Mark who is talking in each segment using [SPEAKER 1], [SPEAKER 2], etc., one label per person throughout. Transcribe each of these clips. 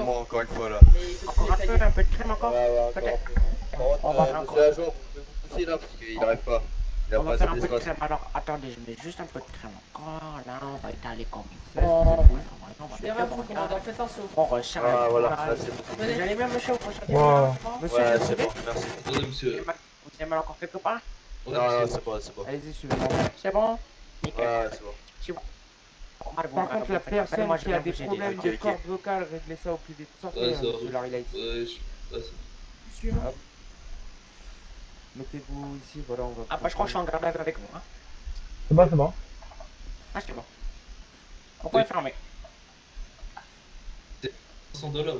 [SPEAKER 1] moi encore une fois là.
[SPEAKER 2] Encore un peu de crème encore.
[SPEAKER 1] Ouais, ouais, encore.
[SPEAKER 2] Peut-être.
[SPEAKER 1] Par contre,
[SPEAKER 2] On va faire
[SPEAKER 1] monsieur
[SPEAKER 2] encore.
[SPEAKER 1] l'agent, vous pouvez vous pousser là parce qu'il n'arrive pas. Il a
[SPEAKER 2] On
[SPEAKER 1] pas
[SPEAKER 2] va
[SPEAKER 1] assez
[SPEAKER 2] faire un peu de
[SPEAKER 1] d'espace.
[SPEAKER 2] crème. Alors, attendez, je mets juste un peu de crème encore. Là, on va étaler comme il faut.
[SPEAKER 3] Derrière vous, commandant, faites un saut.
[SPEAKER 2] On resserre
[SPEAKER 1] Ah,
[SPEAKER 2] la
[SPEAKER 1] voilà,
[SPEAKER 2] poêle.
[SPEAKER 1] merci beaucoup.
[SPEAKER 2] Vous allez bien, monsieur? Vous sentez
[SPEAKER 4] Wow.
[SPEAKER 2] bien?
[SPEAKER 5] Monsieur,
[SPEAKER 1] Ouais,
[SPEAKER 5] vous
[SPEAKER 1] c'est
[SPEAKER 5] suivez
[SPEAKER 1] bon, merci.
[SPEAKER 6] Ouais, monsieur.
[SPEAKER 2] Vous avez mal encore quelque part?
[SPEAKER 6] Ouais,
[SPEAKER 1] Non, non,
[SPEAKER 6] monsieur.
[SPEAKER 1] c'est bon, c'est bon.
[SPEAKER 5] Allez-y, suivez-moi.
[SPEAKER 2] C'est bon? Nickel.
[SPEAKER 1] Ouais, c'est bon.
[SPEAKER 2] Si vous... Normal, vous
[SPEAKER 5] Par
[SPEAKER 2] regardez,
[SPEAKER 5] contre, la
[SPEAKER 2] vous faites pas.
[SPEAKER 5] personne
[SPEAKER 2] Moi, je
[SPEAKER 5] qui
[SPEAKER 2] viens
[SPEAKER 5] a des
[SPEAKER 2] vous aider.
[SPEAKER 5] problèmes
[SPEAKER 1] ok,
[SPEAKER 5] de
[SPEAKER 1] ok.
[SPEAKER 5] cordes vocales, réglez ça au plus vite. Sortez,
[SPEAKER 6] Ouais, ça
[SPEAKER 5] monsieur
[SPEAKER 6] va.
[SPEAKER 5] Larry Lace.
[SPEAKER 6] Ouais, ouais,
[SPEAKER 3] Suivant.
[SPEAKER 5] Hop. Mettez-vous ici, voilà, on va...
[SPEAKER 2] Ah, bah, je crois que je suis en garde à vue avec vous. Hein.
[SPEAKER 4] C'est bon, c'est bon.
[SPEAKER 2] Ah, c'est bon. Vous pouvez fermer.
[SPEAKER 6] $100.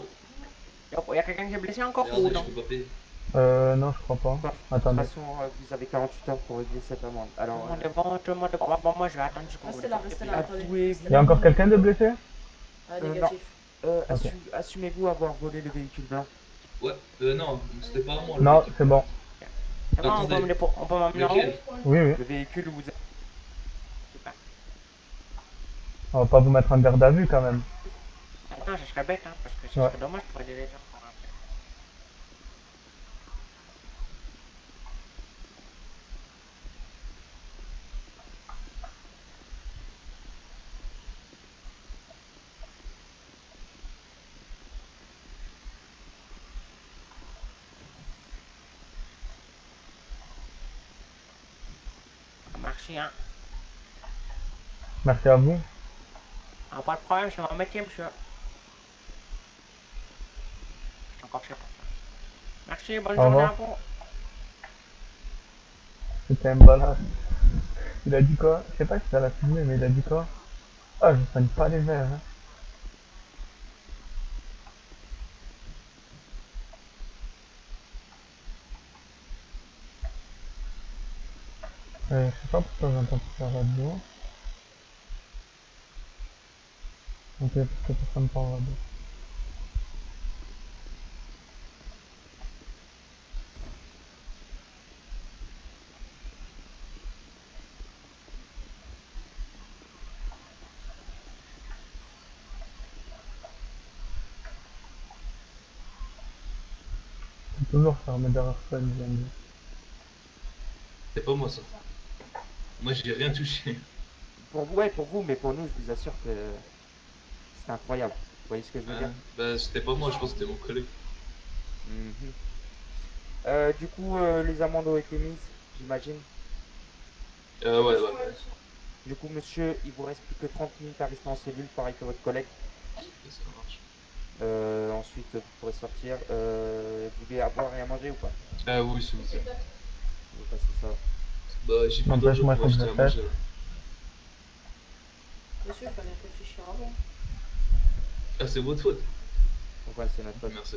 [SPEAKER 2] Il y a quelqu'un qui est blessé encore ou
[SPEAKER 6] Regardez,
[SPEAKER 2] non?
[SPEAKER 6] je peux pas payer.
[SPEAKER 4] Non, je crois pas.
[SPEAKER 5] De toute
[SPEAKER 4] Attendez.
[SPEAKER 5] façon, vous avez 48 heures pour régler cette amende.
[SPEAKER 2] Tout
[SPEAKER 5] Alors,
[SPEAKER 2] le monde est bon, tout le monde est bon. Bon, moi, je vais attendre jusqu'au bout.
[SPEAKER 3] Restez là, attendez.
[SPEAKER 5] avouez...
[SPEAKER 4] Il y a encore quelqu'un de blessé?
[SPEAKER 3] Négatif.
[SPEAKER 4] Ok.
[SPEAKER 5] Assumez-vous avoir volé le véhicule blanc.
[SPEAKER 6] Ouais, non, c'était pas moi.
[SPEAKER 4] Non, c'est bon.
[SPEAKER 2] C'est bon, on peut m'emmener en haut?
[SPEAKER 6] Lequel?
[SPEAKER 4] Oui, oui.
[SPEAKER 5] Le véhicule, vous...
[SPEAKER 2] Super.
[SPEAKER 4] On va pas vous mettre en garde à vue quand même.
[SPEAKER 2] Non, ce serait bête, hein, parce que ce
[SPEAKER 4] Ouais.
[SPEAKER 2] serait dommage pour aider les gens. Merci, hein.
[SPEAKER 4] Merci à vous.
[SPEAKER 2] Ah, pas de problème, c'est mon métier, monsieur. Je suis encore chez toi. Merci, bonne
[SPEAKER 4] Au
[SPEAKER 2] journée
[SPEAKER 4] revoir.
[SPEAKER 2] à vous.
[SPEAKER 4] C'était un balade. Il a dit quoi? Je sais pas si ça l'a filmé, mais il a dit quoi? Ah, je soigne pas les verres. Hein. Je sais pas pourquoi j'entends sur la radio. Ok, parce que personne parle radio. C'est toujours fermé derrière ça, il vient de dire.
[SPEAKER 6] C'est pas moi ça. Moi j'ai rien touché.
[SPEAKER 5] Pour vous, ouais, pour vous, mais pour nous, je vous assure que c'est incroyable. Vous voyez ce que je veux dire?
[SPEAKER 6] Bah c'était pas moi, je pense que c'était mon collègue.
[SPEAKER 5] Du coup, les amendes ont été mises, j'imagine.
[SPEAKER 6] Ouais.
[SPEAKER 5] Du coup, monsieur, il vous reste plus que 30 minutes à rester en cellule, pareil que votre collègue.
[SPEAKER 6] Ça marche.
[SPEAKER 5] Ensuite, vous pourrez sortir. Vous voulez à boire et à manger ou pas?
[SPEAKER 6] Ah oui, s'il vous plaît.
[SPEAKER 5] Je vais passer ça.
[SPEAKER 6] Bah j'ai plus
[SPEAKER 4] N'empêche,
[SPEAKER 6] d'argent
[SPEAKER 4] moi,
[SPEAKER 6] pour
[SPEAKER 4] faut que
[SPEAKER 6] acheter
[SPEAKER 4] je
[SPEAKER 6] à
[SPEAKER 4] le fasse.
[SPEAKER 6] manger.
[SPEAKER 3] Monsieur, il fallait réfléchir avant.
[SPEAKER 6] Ah c'est votre faute.
[SPEAKER 5] Pourquoi c'est notre faute?
[SPEAKER 6] Merci.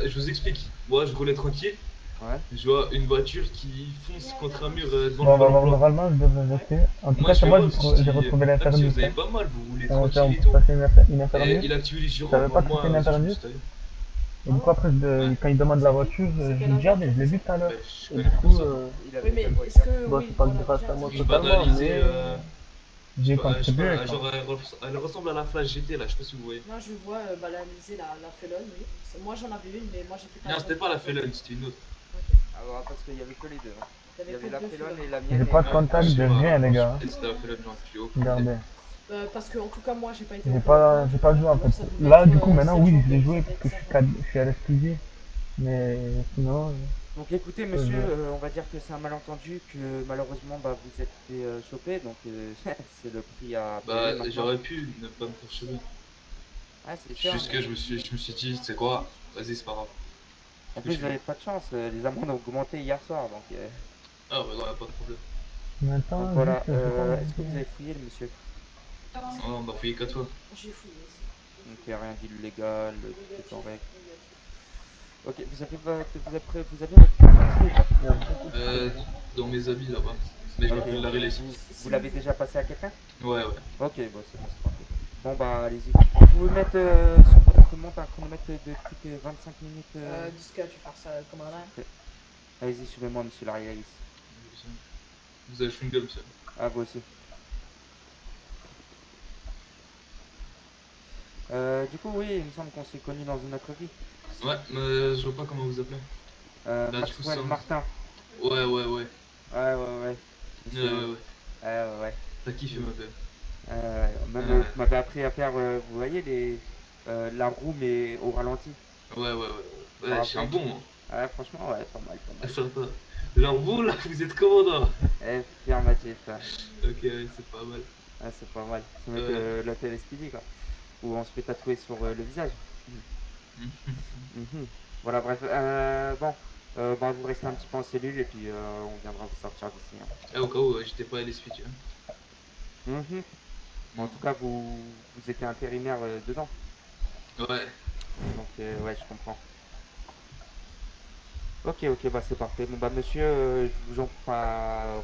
[SPEAKER 6] Je vous explique. Moi je roulais tranquille.
[SPEAKER 5] Ouais.
[SPEAKER 6] Je vois une voiture qui fonce contre un mur devant
[SPEAKER 4] Bon,
[SPEAKER 6] le Pôle
[SPEAKER 4] bah,
[SPEAKER 6] emploi.
[SPEAKER 4] normalement, je devrais rester. En tout
[SPEAKER 6] Moi
[SPEAKER 4] cas,
[SPEAKER 6] je
[SPEAKER 4] c'est
[SPEAKER 6] fais
[SPEAKER 4] moi,
[SPEAKER 6] voir,
[SPEAKER 4] j'ai retrouvé
[SPEAKER 6] même si
[SPEAKER 4] l'interview.
[SPEAKER 6] vous avez pas mal, vous roulez
[SPEAKER 4] On
[SPEAKER 6] tranquille et
[SPEAKER 4] peut
[SPEAKER 6] tout.
[SPEAKER 4] passer une interview.
[SPEAKER 6] Et il a activé les
[SPEAKER 4] Je
[SPEAKER 6] gyros.
[SPEAKER 4] savais pas que
[SPEAKER 6] Moi,
[SPEAKER 4] c'était une interview.
[SPEAKER 6] je
[SPEAKER 4] Et du coup, après, quand il demande la voiture, je lui dis, ah, mais je l'ai vu tout à l'heure.
[SPEAKER 6] je
[SPEAKER 4] Et
[SPEAKER 6] connais
[SPEAKER 4] du
[SPEAKER 6] pas
[SPEAKER 4] coup,
[SPEAKER 6] ça.
[SPEAKER 5] Il avait
[SPEAKER 3] Oui, mais
[SPEAKER 5] quelle
[SPEAKER 3] est-ce
[SPEAKER 5] voiture?
[SPEAKER 3] que.
[SPEAKER 4] bon,
[SPEAKER 3] Oui,
[SPEAKER 4] c'est pas
[SPEAKER 3] voilà,
[SPEAKER 4] grâce à
[SPEAKER 3] déjà,
[SPEAKER 4] moi
[SPEAKER 6] Je
[SPEAKER 4] totalement,
[SPEAKER 6] banalisais.
[SPEAKER 4] mais j'ai
[SPEAKER 6] Je sais
[SPEAKER 4] contribué.
[SPEAKER 6] pas,
[SPEAKER 4] Quoi.
[SPEAKER 6] genre elle ressemble à la Flash GT là, je sais pas si vous voyez.
[SPEAKER 3] Moi, je vois banaliser la felonne, oui. Moi, j'en avais une, mais moi, j'étais pas.
[SPEAKER 6] Non, c'était pas la Felon, c'était une autre.
[SPEAKER 3] Ok.
[SPEAKER 5] Ah ouais, parce qu'il y avait que les deux. Hein.
[SPEAKER 3] Il
[SPEAKER 5] Il y avait
[SPEAKER 3] que
[SPEAKER 5] la
[SPEAKER 3] deux
[SPEAKER 5] Felone
[SPEAKER 3] felons.
[SPEAKER 5] et la
[SPEAKER 4] J'ai
[SPEAKER 5] mienne.
[SPEAKER 4] pas
[SPEAKER 5] et-
[SPEAKER 4] de contact de rien, les gars.
[SPEAKER 6] C'était la Felon, genre, j'ai aucune idée.
[SPEAKER 4] Regardez.
[SPEAKER 3] Parce que, en tout cas, moi, j'ai pas été.
[SPEAKER 4] J'ai
[SPEAKER 3] au
[SPEAKER 4] pas joué en
[SPEAKER 3] Alors,
[SPEAKER 4] fait.
[SPEAKER 3] ça devait
[SPEAKER 4] Là,
[SPEAKER 3] être,
[SPEAKER 4] du coup, maintenant,
[SPEAKER 3] 7
[SPEAKER 4] oui, je
[SPEAKER 3] janvier,
[SPEAKER 4] l'ai joué
[SPEAKER 3] ça
[SPEAKER 4] parce
[SPEAKER 3] devait
[SPEAKER 4] que
[SPEAKER 3] être
[SPEAKER 4] je suis à l'exclusive. Mais sinon,
[SPEAKER 5] Donc écoutez monsieur, on va dire que c'est un malentendu, que malheureusement bah, vous êtes fait choper, donc c'est le prix à payer
[SPEAKER 6] Bah,
[SPEAKER 5] maintenant.
[SPEAKER 6] j'aurais pu ne pas me faire choper.
[SPEAKER 5] Ah c'est sûr.
[SPEAKER 6] Juste que je me suis dit, c'est quoi, vas-y, c'est pas grave.
[SPEAKER 5] En plus vous n'avez pas de chance, les amendes ont augmenté hier soir, donc,
[SPEAKER 6] Ah, bah, non, pas de problème.
[SPEAKER 4] maintenant,
[SPEAKER 5] donc voilà.
[SPEAKER 4] juste, je sais pas,
[SPEAKER 5] Est-ce que vous avez fouillé le monsieur?
[SPEAKER 6] Oh, on va fouiller 4 fois.
[SPEAKER 3] J'ai fouillé aussi.
[SPEAKER 5] Donc il n'y a rien d'illégal, tout est en règle. Ok, vous avez votre carte d'identité ou pas?
[SPEAKER 6] Dans mes habits là-bas. Mais je
[SPEAKER 5] Ok.
[SPEAKER 6] m'appelle Larry Lacy.
[SPEAKER 5] Vous l'avez déjà passé à quelqu'un?
[SPEAKER 6] Ouais.
[SPEAKER 5] Ok, bon c'est bon, c'est parfait. Bon bah allez-y. Vous pouvez mettre sur votre montre un chronomètre de toutes les 25 minutes.
[SPEAKER 3] Disque, tu fais ça comme un là.
[SPEAKER 5] Allez-y, suivez-moi monsieur Larry Lace.
[SPEAKER 6] Vous avez chewing-gum, ça.
[SPEAKER 5] Ah vous aussi. Du coup, oui, il me semble qu'on s'est connus dans une autre vie.
[SPEAKER 6] Ouais, mais je vois pas comment vous appelez. Du coup,
[SPEAKER 5] Maxwell
[SPEAKER 6] ça-
[SPEAKER 5] Martin.
[SPEAKER 6] Ouais.
[SPEAKER 5] Ouais.
[SPEAKER 6] Ouais.
[SPEAKER 5] Ouais.
[SPEAKER 6] T'as kiffé ma belle.
[SPEAKER 5] Même
[SPEAKER 6] Ouais.
[SPEAKER 5] vous m'avez appris à faire, vous voyez, la roue mais au ralenti.
[SPEAKER 6] Ouais.
[SPEAKER 5] Vous
[SPEAKER 6] Ouais, je suis un
[SPEAKER 5] rappelez?
[SPEAKER 6] bon, moi.
[SPEAKER 5] Ouais, franchement, ouais, pas mal.
[SPEAKER 6] Attends. Genre, vous, là, vous êtes commandant.
[SPEAKER 5] Affirmatif, ça.
[SPEAKER 6] Ok, ouais, c'est pas mal.
[SPEAKER 5] Ouais, c'est pas mal. C'est mieux
[SPEAKER 6] Ouais.
[SPEAKER 5] que l'hôtel SPD, quoi. Où on se fait tatouer sur le visage. Mhm. Voilà, bref. Bah, vous restez un petit peu en cellule et puis on viendra vous sortir d'ici. Hein.
[SPEAKER 6] Ah, au cas où, j'étais pas à l'esprit, tu vois.
[SPEAKER 5] Mhm. En tout cas, vous étiez intérimaire dedans.
[SPEAKER 6] Ouais.
[SPEAKER 5] Donc, ouais, je comprends. Ok, bah c'est parfait. Bon, bah monsieur, je vous en prie pas.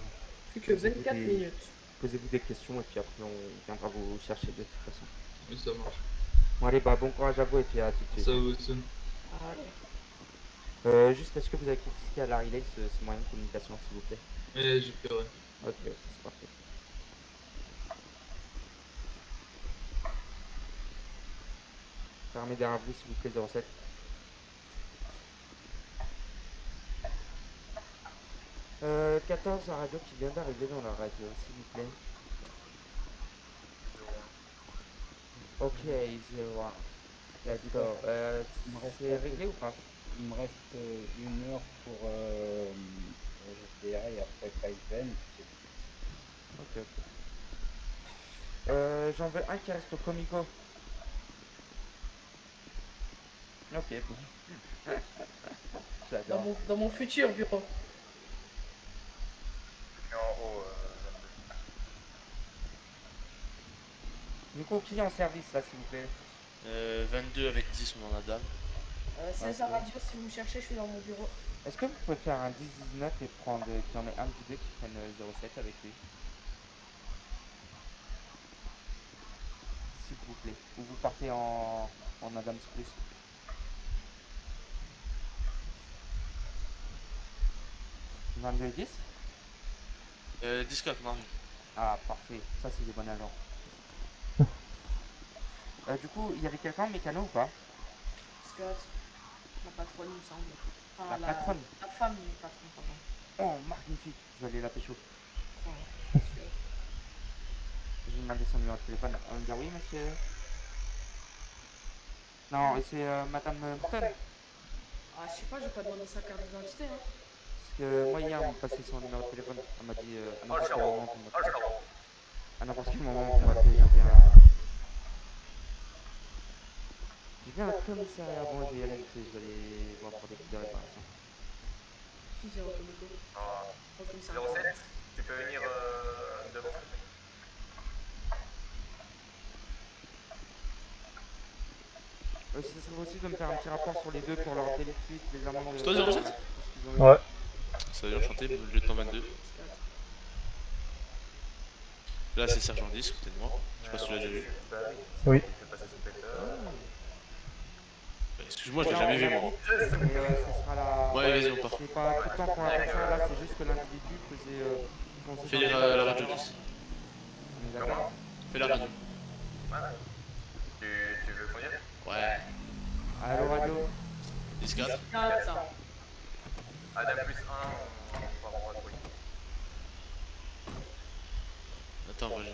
[SPEAKER 3] Plus que 24
[SPEAKER 5] Posez-vous
[SPEAKER 3] minutes.
[SPEAKER 5] Posez-vous des questions et puis après on viendra vous chercher de toute façon.
[SPEAKER 6] Oui, ça marche.
[SPEAKER 5] Bon, allez, bah bon courage à vous et puis à tout de suite.
[SPEAKER 6] Ça vous sonne.
[SPEAKER 3] Allez.
[SPEAKER 5] Juste, est-ce que vous avez confisqué à la relay ce moyen de communication, s'il vous plaît?
[SPEAKER 6] Ouais, j'ai fait, ouais.
[SPEAKER 5] Ok, c'est parfait. Fermez derrière vous, s'il vous plaît, 07. Euh, 14, la radio qui vient d'arriver dans la radio, s'il vous plaît. Ok, 01. Let's go. C'est réglé ou pas?
[SPEAKER 7] Il me reste 1 heure pour GTA et après Five
[SPEAKER 5] Ok. J'en veux un qui reste au Comico. Ok, bon. J'adore.
[SPEAKER 3] Dans mon futur bureau.
[SPEAKER 1] En haut,
[SPEAKER 5] Du coup, qui est en service là, s'il vous plaît?
[SPEAKER 8] 22 avec 10, on en a dame.
[SPEAKER 3] C'est sa radio, si vous me cherchez, je suis dans mon bureau.
[SPEAKER 5] Est-ce que vous pouvez faire un 10-19 et prendre qu'il y en ait un ou deux qui prennent 07 avec lui? S'il vous plaît. Ou vous partez en Adams Plus. « 22 et 10 »
[SPEAKER 8] 10 Marie.
[SPEAKER 5] Ah, parfait. Ça, c'est des bons agents. Du coup, il y avait quelqu'un en mécano ou pas?
[SPEAKER 3] Scott, la patronne, il me semble. Enfin,
[SPEAKER 5] La patronne?
[SPEAKER 3] La femme du patron, pardon.
[SPEAKER 5] Oh, magnifique. Je vais aller la pécho.
[SPEAKER 3] Ouais, bien sûr.
[SPEAKER 5] Je vais demander son numéro de téléphone. On va me dire oui, monsieur. Non, et c'est Madame Burton.
[SPEAKER 3] Ah, je sais pas, j'ai pas demandé sa carte d'identité. Hein.
[SPEAKER 5] Parce que moi, hier, on m'a passé son numéro de téléphone. Elle m'a dit à n'importe quel moment qu'on m'appelle. À n'importe quel moment qu'on m'appelle, je viens au commissariat. Bon, je vais y aller vite, je vais aller voir pour des petites réparations.
[SPEAKER 3] Qui c'est au comico? Au commissariat.
[SPEAKER 1] 07, tu peux venir devant.
[SPEAKER 5] Si ce serait possible de me faire un petit rapport sur les deux pour leur délit de fuite, les amendes.
[SPEAKER 8] C'est toi, 07?
[SPEAKER 5] tout ce qu'ils ont eu.
[SPEAKER 4] Ouais.
[SPEAKER 8] Salut, enchanté, lieutenant 22. Là, c'est Sergent 10, côté de moi. Je sais pas si tu l'as déjà vu.
[SPEAKER 4] Oui.
[SPEAKER 8] Excuse-moi, je l'ai jamais vu, moi.
[SPEAKER 5] Et ça sera la.
[SPEAKER 8] Ouais, vas-y, on part.
[SPEAKER 5] C'est pas tout le temps qu'on a fait ça, là, c'est juste que l'individu faisait.
[SPEAKER 8] Fais la radio 10.
[SPEAKER 5] On est d'accord.
[SPEAKER 8] Fais la radio.
[SPEAKER 1] Tu veux conduire?
[SPEAKER 8] Ouais.
[SPEAKER 5] Allô, radio.
[SPEAKER 8] 10-4.
[SPEAKER 3] Ah, ça.
[SPEAKER 1] Adam plus 1, on va retrouver.
[SPEAKER 8] Attends, moi j'ai.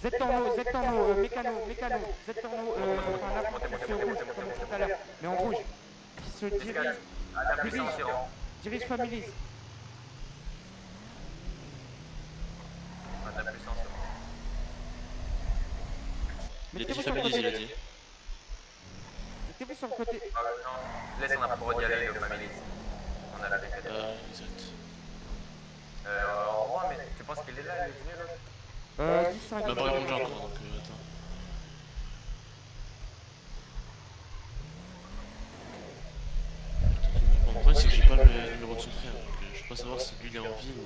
[SPEAKER 5] Z-Torno, mécano, Z-Torno, enfin là, qui se rouge, comme tout à l'heure, mais en rouge, qui se dirige Families.
[SPEAKER 1] Adam plus 1,
[SPEAKER 8] Il a dit Families, il a dit.
[SPEAKER 5] Mettez-vous sur le côté.
[SPEAKER 1] non, laisse, on a pas le droit d'y aller, le Families. On a la défaite.
[SPEAKER 8] Exact.
[SPEAKER 1] Au revoir, mais tu penses qu'il est là, il est venu là?
[SPEAKER 5] 10-5.
[SPEAKER 8] Il m'a pas répondu encore, donc attends. Bon, le problème, c'est que j'ai pas le numéro de son frère, donc je peux pas savoir si lui il est en vie ou.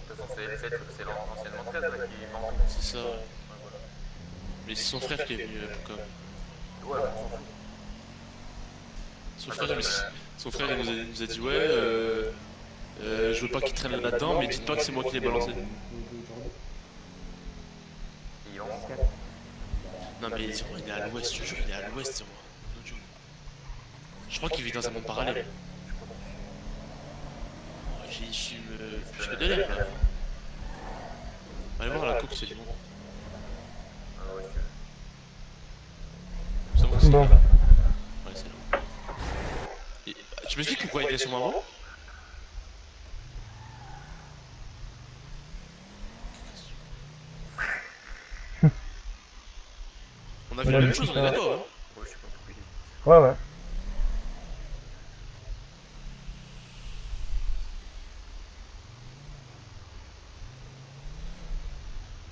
[SPEAKER 1] De toute façon, c'est l'anciennement 13 là qui manque.
[SPEAKER 8] C'est ça, ouais. Mais c'est son frère qui est venu comme.
[SPEAKER 1] Ouais, on s'en fout.
[SPEAKER 8] Son frère il nous a dit ouais, je veux pas qu'il traîne là-dedans, mais dites pas que c'est moi qui l'ai balancé.
[SPEAKER 1] Ils ont.
[SPEAKER 8] Non mais Zero, il est à l'ouest, je te jure, il est à l'ouest, Zero. Non, je crois qu'il vit dans un monde parallèle. Il fume plus que de l'air là. Allez voir la coque, c'est du monde.
[SPEAKER 1] Ah ouais,
[SPEAKER 8] C'est bon, c'est
[SPEAKER 4] Bon.
[SPEAKER 8] là. Ouais, c'est là. Et, tu m'expliques pourquoi il est sur Marvel? On a fait la même chose, on est d'accord, hein?
[SPEAKER 1] ouais, je suis pas compris.
[SPEAKER 4] Ouais, ouais.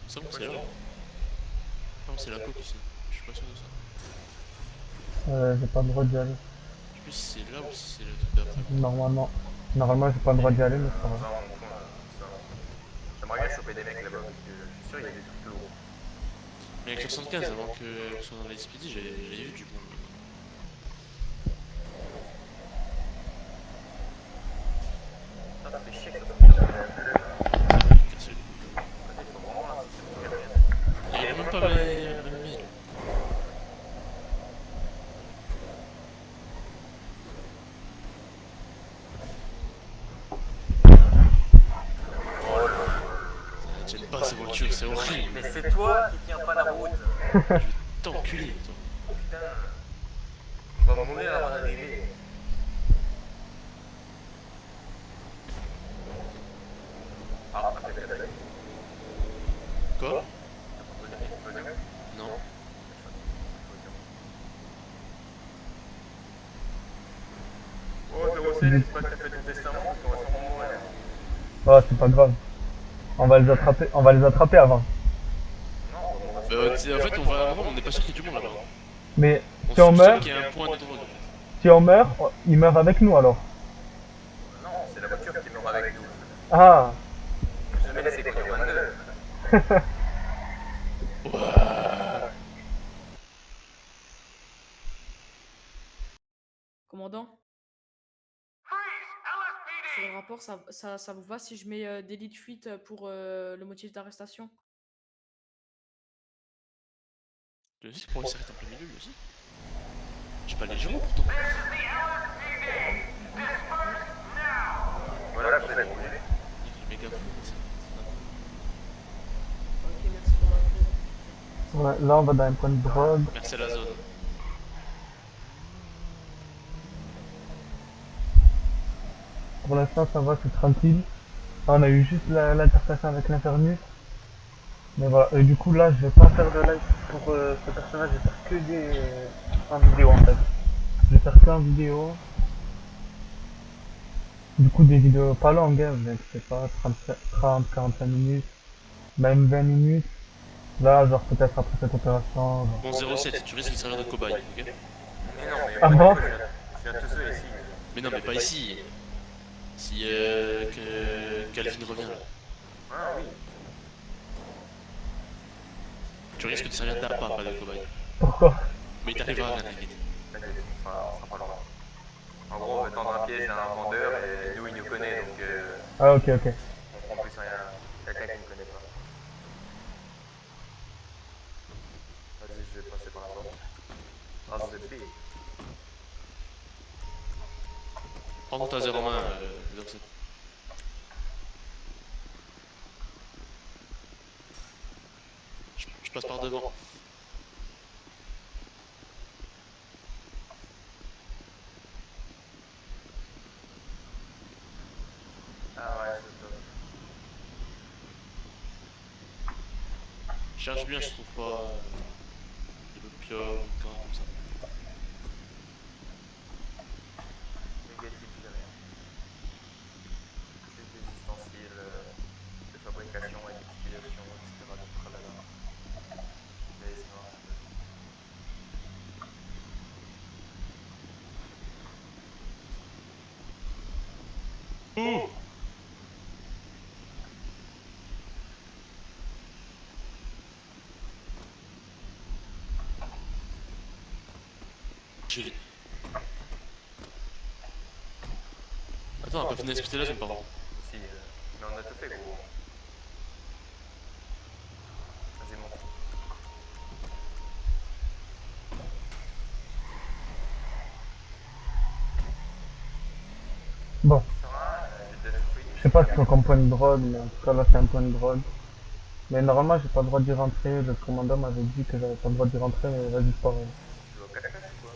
[SPEAKER 8] C'est bon, c'est là. Non, c'est la coque ici. Je suis pas sûr de ça.
[SPEAKER 4] J'ai pas le droit d'y aller.
[SPEAKER 8] Je sais plus si c'est là ou si c'est le truc d'après.
[SPEAKER 4] Normalement. Normalement, j'ai pas le droit d'y aller, mais ça va.
[SPEAKER 1] Non, ça. J'aimerais bien choper des mecs là-bas parce que je suis sûr qu'il y a des trucs plus gros.
[SPEAKER 8] Mais avec le 75, avant que soit dans la SPD, j'avais vu du bon.
[SPEAKER 1] Ça fait chier que ça soit pas là.
[SPEAKER 8] Cassé.
[SPEAKER 1] Il faut vraiment là, c'est pour regarder.
[SPEAKER 8] Il a même pas mis. J'aime pas ces voitures, c'est horrible.
[SPEAKER 1] Mais c'est toi qui tiens pas la route.
[SPEAKER 8] Je vais t'enculer, toi.
[SPEAKER 1] Putain. On va mourir avant d'arriver. Ah, t'as fait la blague.
[SPEAKER 8] Quoi? Non.
[SPEAKER 1] Oh, 07, c'est pas que t'as fait ton testament parce qu'on va sûrement mourir.
[SPEAKER 4] Ouais, c'est pas grave. On va les attraper avant.
[SPEAKER 1] Non, on va mourir.
[SPEAKER 8] En fait, on va à Rome, on n'est pas sûr qu'il y ait du monde là-bas.
[SPEAKER 4] Mais
[SPEAKER 8] On
[SPEAKER 4] si on
[SPEAKER 8] soupçonne
[SPEAKER 4] meurt,
[SPEAKER 8] qu'il y a un point de drogue.
[SPEAKER 4] si on meurt, ils meurent avec nous alors.
[SPEAKER 1] Non, c'est la voiture qui meurt avec nous.
[SPEAKER 4] Ah,
[SPEAKER 1] Je vais laisser cogner au 22.
[SPEAKER 3] Commandant? Sur le rapport, ça vous va si je mets délit de fuite pour le motif d'arrestation?
[SPEAKER 8] Le aussi, pourquoi il s'arrête en plein milieu, lui aussi? J'ai pas les géros pourtant.
[SPEAKER 1] Voilà, c'est la bouger.
[SPEAKER 8] Il est méga fou.
[SPEAKER 3] Ok, merci pour l'info.
[SPEAKER 4] ouais, là on va dans un point de drogue.
[SPEAKER 8] Merci à la zone.
[SPEAKER 4] Pour l'instant ça va, c'est tranquille. On a eu juste l'altercation avec l'infernus. Mais voilà, et du coup là je vais pas faire de live pour ce personnage, je vais faire que des en vidéo en fait. Je vais faire que en vidéo. Du coup des vidéos pas longues, hein, vous inquiétez pas, 30-45 minutes, même 20 minutes. Là genre peut-être après cette opération. Genre.
[SPEAKER 8] Bon, 07, tu risques de servir de cobaye, ok?
[SPEAKER 1] Mais non, mais
[SPEAKER 4] Ah
[SPEAKER 1] moi,
[SPEAKER 4] bon
[SPEAKER 1] je viens tout seul ici.
[SPEAKER 8] Mais non, mais pas ici. Si Calvin revient là.
[SPEAKER 1] Ah oui.
[SPEAKER 8] Tu risques de servir d'appât, pas de cobaye.
[SPEAKER 4] Pourquoi?
[SPEAKER 8] Mais il t'arrivera à rien, t'inquiète.
[SPEAKER 1] T'inquiète, on sera pas loin. En gros, on va tendre un piège à un vendeur et nous, il nous connaît donc
[SPEAKER 4] Ah ok.
[SPEAKER 1] on prend plus rien. Quelqu'un qui ne connaît pas. Vas-y, je vais passer par la porte. Ah, c'est big.
[SPEAKER 8] Prends ton taser en main, 07. Je passe par devant.
[SPEAKER 1] Ah ouais, c'est top.
[SPEAKER 8] Je cherche bien, je trouve pas de l'opium ou de cas comme ça.
[SPEAKER 1] Négatif, j'ai rien. Juste des ustensiles de fabrication et d'utilisation, etc. de tralala. Mais sinon,
[SPEAKER 8] Je vis. Attends, on a pas fini de discuter là, je me pardon.
[SPEAKER 1] si, mais on a tout fait, gros. Vas-y, monte.
[SPEAKER 4] Bon,
[SPEAKER 1] Sur un, j'ai détruit.
[SPEAKER 4] je sais pas si c'est comme point de drogue, mais en tout cas là c'est un point de drogue. Mais normalement j'ai pas le droit d'y rentrer, le commandant m'avait dit que j'avais pas le droit d'y rentrer, mais vas-y c'est pas vrai.
[SPEAKER 1] Tu vas au cache-cache ou quoi?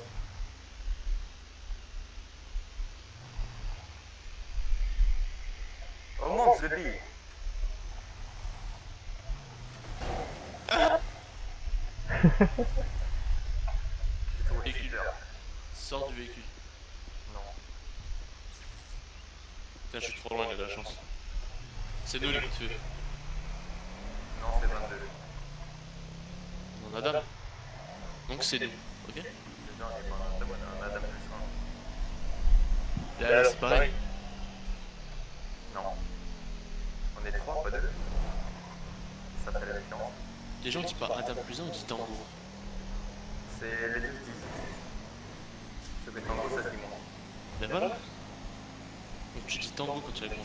[SPEAKER 1] Oh mon Zebby! J'ai trouvé
[SPEAKER 8] Véhicule.
[SPEAKER 1] super.
[SPEAKER 8] Sors du véhicule.
[SPEAKER 1] Non.
[SPEAKER 8] Putain, je suis trop loin, il a de la chance. C'est nous les coups de feu.
[SPEAKER 1] Non, c'est 22.
[SPEAKER 8] On en a Adam. Donc c'est nous, ok?
[SPEAKER 1] Déjà, on est pas un Adam, on a un Adam plus
[SPEAKER 8] Là, c'est pareil.
[SPEAKER 1] 1. Non. On est 3, pas 2. Ça fait la différence.
[SPEAKER 8] Les gens disent pas Adam plus 1 ou disent Tango.
[SPEAKER 1] C'est les deux qui disent. Ce que Tango, ça se dit moins.
[SPEAKER 8] Ben voilà. Donc tu dis Tango quand tu réponds.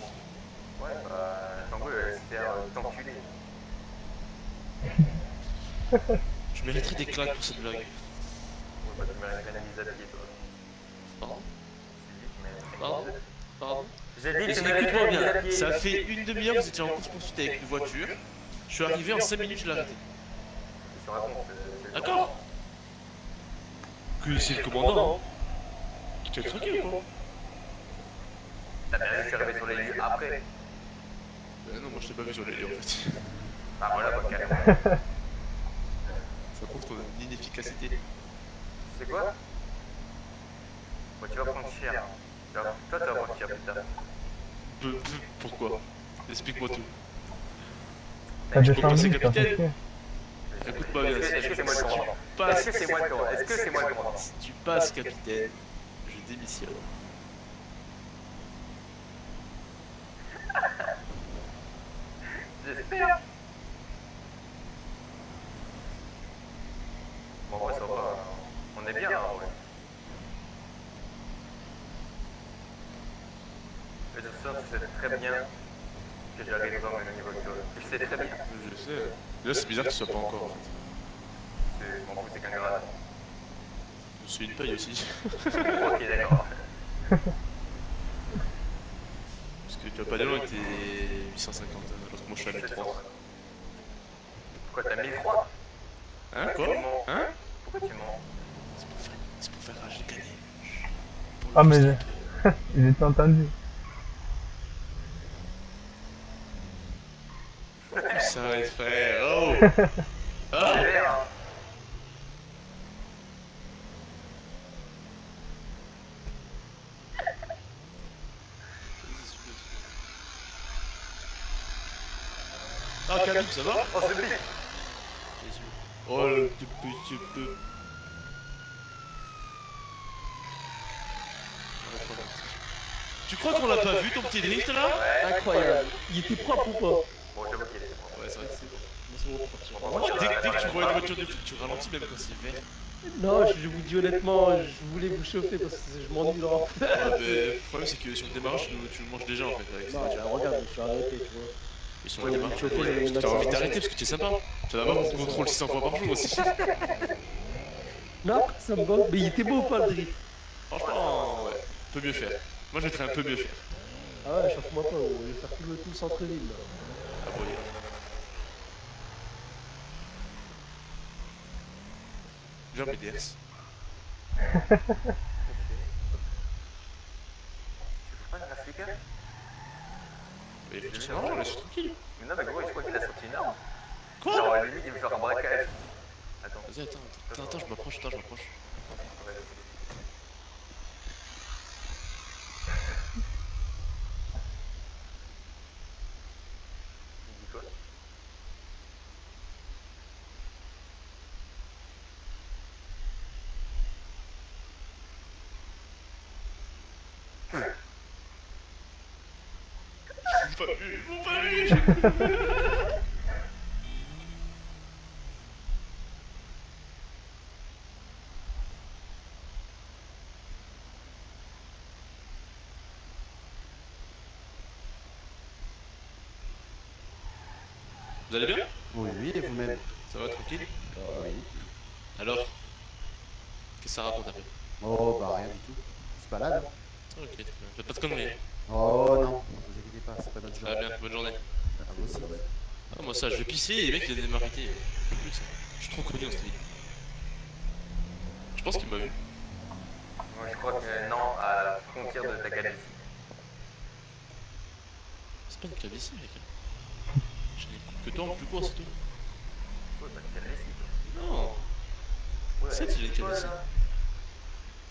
[SPEAKER 1] Ouais, bah, Tango, elle se faire t'enculer.
[SPEAKER 8] Je mériterais des claques pour cette blague.
[SPEAKER 1] Ouais, bah, tu mérites rien à mise à pied, toi.
[SPEAKER 8] Pardon?
[SPEAKER 1] C'est lui qui mérite
[SPEAKER 8] Pardon?
[SPEAKER 1] rien.
[SPEAKER 8] Pardon?
[SPEAKER 1] J'ai dit que tu
[SPEAKER 8] Écoute-moi
[SPEAKER 1] mérites rien à
[SPEAKER 8] bien,
[SPEAKER 1] pied.
[SPEAKER 8] ça fait une demi-heure que vous étiez en course poursuite avec une voiture. Je suis arrivé en 5 minutes, je l'ai arrêté.
[SPEAKER 1] Je te raconte, c'est le
[SPEAKER 8] D'accord? Que c'est le commandant. Tu t'es craqué ou quoi?
[SPEAKER 1] T'as bien vu, je suis arrivé sur les lieux après.
[SPEAKER 8] Non, moi je t'ai pas vu sur les lieux en fait.
[SPEAKER 1] Ah voilà, bah carrément.
[SPEAKER 8] Ça prouve ton inefficacité.
[SPEAKER 1] C'est quoi? Bah, tu vas prendre cher. Toi, tu vas prendre cher plus tard.
[SPEAKER 8] Pourquoi? Explique-moi tout.
[SPEAKER 4] T'as
[SPEAKER 8] peux
[SPEAKER 4] descendu,
[SPEAKER 8] passer
[SPEAKER 4] ça fait
[SPEAKER 8] capitaine.
[SPEAKER 4] chier.
[SPEAKER 8] Écoute-moi bien,
[SPEAKER 1] Est-ce que c'est moi le
[SPEAKER 8] si tu
[SPEAKER 1] commandant?
[SPEAKER 8] passes,
[SPEAKER 1] Est-ce que c'est moi le commandant? Est-ce que c'est moi le commandant?
[SPEAKER 8] si tu passes capitaine, je démissionne.
[SPEAKER 1] J'espère. Bon, ouais, ça va. On est bien, hein, ouais. Et de toute façon, tu sais très bien que j'arrive pas au même niveau que toi. Tu le sais très bien.
[SPEAKER 8] Je sais. Là, c'est bizarre que tu sois pas encore en fait.
[SPEAKER 1] Je m'en fous, c'est qu'un grade.
[SPEAKER 8] Je suis une paye aussi.
[SPEAKER 1] Ok, d'accord.
[SPEAKER 8] Parce que tu vas pas aller loin avec tes 850, alors que moi je suis à 1003.
[SPEAKER 1] Pourquoi t'as 1003?
[SPEAKER 8] Hein, quoi? Hein?
[SPEAKER 1] Pourquoi tu mens?
[SPEAKER 8] C'est pour faire rage gagner.
[SPEAKER 4] Ah mais j'ai tout entendu.
[SPEAKER 8] Ça va être frère, oh! Ah!
[SPEAKER 1] C'est vert, hein.
[SPEAKER 8] Ah, Camille, ça va?
[SPEAKER 1] Oh, c'est blé.
[SPEAKER 8] Oh, le petit peu. Tu crois qu'on l'a pas vu ton petit drift là?
[SPEAKER 9] Incroyable. Il était propre ou pas?
[SPEAKER 1] Bon, j'avoue qu'il est bon.
[SPEAKER 8] Ouais, c'est vrai que c'est bon.
[SPEAKER 9] C'est bon, on va partir.
[SPEAKER 8] Dès que tu vois une voiture de flic, tu ralentis même quand c'est vert.
[SPEAKER 9] Non, je vous dis honnêtement, je voulais vous chauffer parce que je m'ennuie dans
[SPEAKER 8] Ouais, mais le problème c'est que sur le démarrage, tu le manges déjà en fait. Avec ça.
[SPEAKER 9] Non, regarde, je suis arrêté, tu vois.
[SPEAKER 8] Ils sont à démarrage. T'as envie d'arrêter parce que tu es sympa. T'en as marre qu'on te contrôle 600 fois par jour aussi.
[SPEAKER 9] Non, ça me va. Mais il était beau pas le drift.
[SPEAKER 8] Franchement, ouais. Peut mieux faire. Moi je mettrais un peu mieux faire.
[SPEAKER 9] Ah ouais, chauffe-moi pas, on va faire tout le centre-ville là.
[SPEAKER 8] Ah bon, Jean BDS.
[SPEAKER 1] Tu veux pas une Africa?
[SPEAKER 8] Mais tout ça marrant, laisse tranquille.
[SPEAKER 1] Mais non, mais gros, je crois qu'il a sorti une arme.
[SPEAKER 8] Quoi?
[SPEAKER 1] Genre, limite, il veut faire un braquage. Attends.
[SPEAKER 8] Vas-y, attends, je m'approche.
[SPEAKER 1] Ouais, il dit quoi?
[SPEAKER 8] Ils m'ont pas vu. Vous allez bien?
[SPEAKER 2] Oui, oui, et vous-même?
[SPEAKER 8] Ça va tranquille?
[SPEAKER 2] Oui.
[SPEAKER 8] Alors? Qu'est-ce que ça raconte après?
[SPEAKER 2] Oh, bah rien du tout. C'est balade.
[SPEAKER 8] Ok, très bien. Faites pas de conneries.
[SPEAKER 5] Oh non, vous inquiétez pas, c'est pas notre genre.
[SPEAKER 8] Ah bien, bonne journée.
[SPEAKER 5] Ah, vous aussi.
[SPEAKER 8] Ah, moi ça, je vais pisser et les mecs ils viennent m'arrêter. Je peux plus de ça. Je suis trop connu dans cette ville. Je pense qu'il m'a vu.
[SPEAKER 1] Moi, je crois que non, à la frontière de ta galaxie.
[SPEAKER 8] C'est pas une calvitie, mec. J'ai des que toi en plus court, c'est tout.
[SPEAKER 1] Ouais, pas une calvitie.
[SPEAKER 8] Non,
[SPEAKER 1] Ouais,
[SPEAKER 8] c'est il a une calvitie.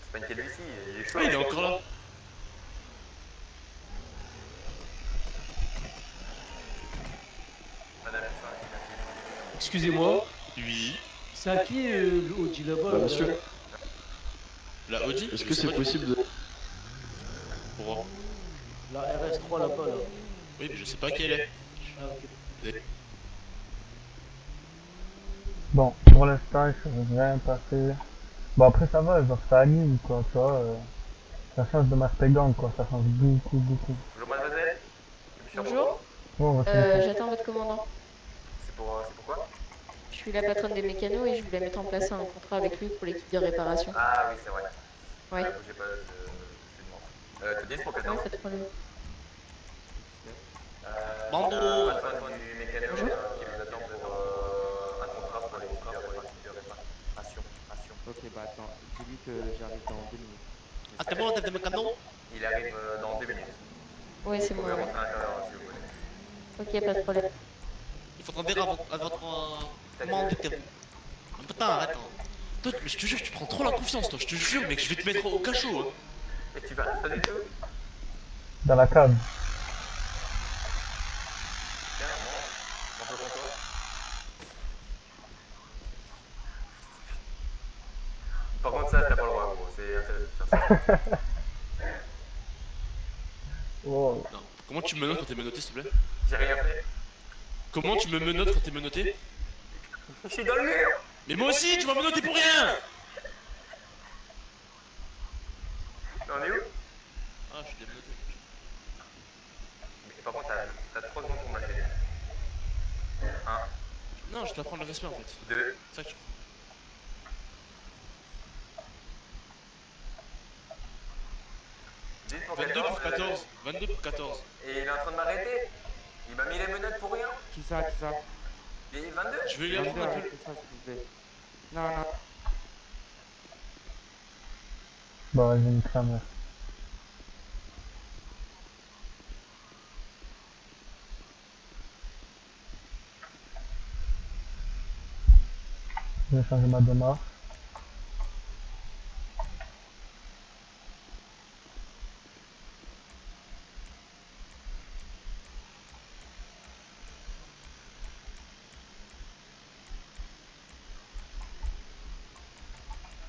[SPEAKER 1] C'est pas une calvitie, il est chaud.
[SPEAKER 8] Ouais, il est encore là.
[SPEAKER 1] Madame,
[SPEAKER 9] Excusez-moi,
[SPEAKER 8] Oui.
[SPEAKER 9] c'est à qui le Audi là-bas là
[SPEAKER 10] monsieur,
[SPEAKER 8] La Audi.
[SPEAKER 10] est-ce
[SPEAKER 8] je
[SPEAKER 10] que
[SPEAKER 8] sais
[SPEAKER 10] c'est
[SPEAKER 8] pas.
[SPEAKER 10] possible de...
[SPEAKER 8] Pourquoi?
[SPEAKER 9] La RS3 là-bas là.
[SPEAKER 8] Oui, mais je sais pas quelle est.
[SPEAKER 9] Ah, ok.
[SPEAKER 4] Bon, pour l'instant, il s'est rien passé. Bon, après, ça va, genre, ça anime, quoi, tu vois. Ça change de Martegang, quoi, ça change beaucoup, beaucoup.
[SPEAKER 1] bonjour mademoiselle.
[SPEAKER 11] Bonjour,
[SPEAKER 4] Bon, on va se laisser.
[SPEAKER 11] j'attends votre commandant.
[SPEAKER 1] C'est pourquoi?
[SPEAKER 11] Je suis la patronne des mécanos et je voulais mettre en place un contrat avec lui pour l'équipe de réparation.
[SPEAKER 1] Ah oui, c'est vrai.
[SPEAKER 11] Ouais,
[SPEAKER 1] Bougez pas, je demande. T'as dit pour
[SPEAKER 11] ouais,
[SPEAKER 1] 14
[SPEAKER 11] pas de problème.
[SPEAKER 8] Bando.
[SPEAKER 1] Patron du mécano qui vous attend pour un contrat pour l'équipe de réparation.
[SPEAKER 5] Ok, bah attends, dis-lui que j'arrive dans 2 minutes.
[SPEAKER 8] Ah, t'es bon, t'as des mécanos?
[SPEAKER 1] Il arrive dans 2 minutes.
[SPEAKER 11] Ouais, c'est
[SPEAKER 1] Vous
[SPEAKER 11] moi.
[SPEAKER 1] pouvez
[SPEAKER 11] Ouais.
[SPEAKER 1] rentrer à l'intérieur si vous voulez.
[SPEAKER 11] Ok, pas de problème.
[SPEAKER 8] Il faudra dire à votre commande que... Putain, arrête. Hein. Toi, mais je te jure, tu prends trop la confiance, toi. Je te jure, mec, je vais te mettre au cachot. Hein.
[SPEAKER 1] Et tu vas pas du tout?
[SPEAKER 4] Dans la cave.
[SPEAKER 1] Tiens, bon, on se compte. Par contre, ça, t'as pas le droit, gros. C'est interdit de faire ça.
[SPEAKER 4] Oh.
[SPEAKER 8] Non. Comment tu me menottes quand t'es menotté, s'il te plaît?
[SPEAKER 1] J'ai rien fait.
[SPEAKER 8] Comment tu me menottes quand t'es menotté?
[SPEAKER 1] Je suis dans le mur.
[SPEAKER 8] Mais moi aussi, tu m'as menotté pour rien!
[SPEAKER 1] On est où?
[SPEAKER 8] Ah, je suis démenotté.
[SPEAKER 1] Mais par contre, t'as 3 secondes pour m'acheter. 1,
[SPEAKER 8] Non, je dois prendre le respect en fait.
[SPEAKER 1] 2,
[SPEAKER 8] C'est ça que je...
[SPEAKER 1] 10 pour
[SPEAKER 8] 22 pour 14. 22 pour 14.
[SPEAKER 1] Et il est en train de m'arrêter. Il m'a mis les menottes pour rien.
[SPEAKER 5] Qui ça?
[SPEAKER 1] Et 22.
[SPEAKER 8] Je vais lui apprendre un peu.
[SPEAKER 5] Ça, s'il vous plaît. Non.
[SPEAKER 4] Bon, vas-y, une crème. Je vais changer ma démarche.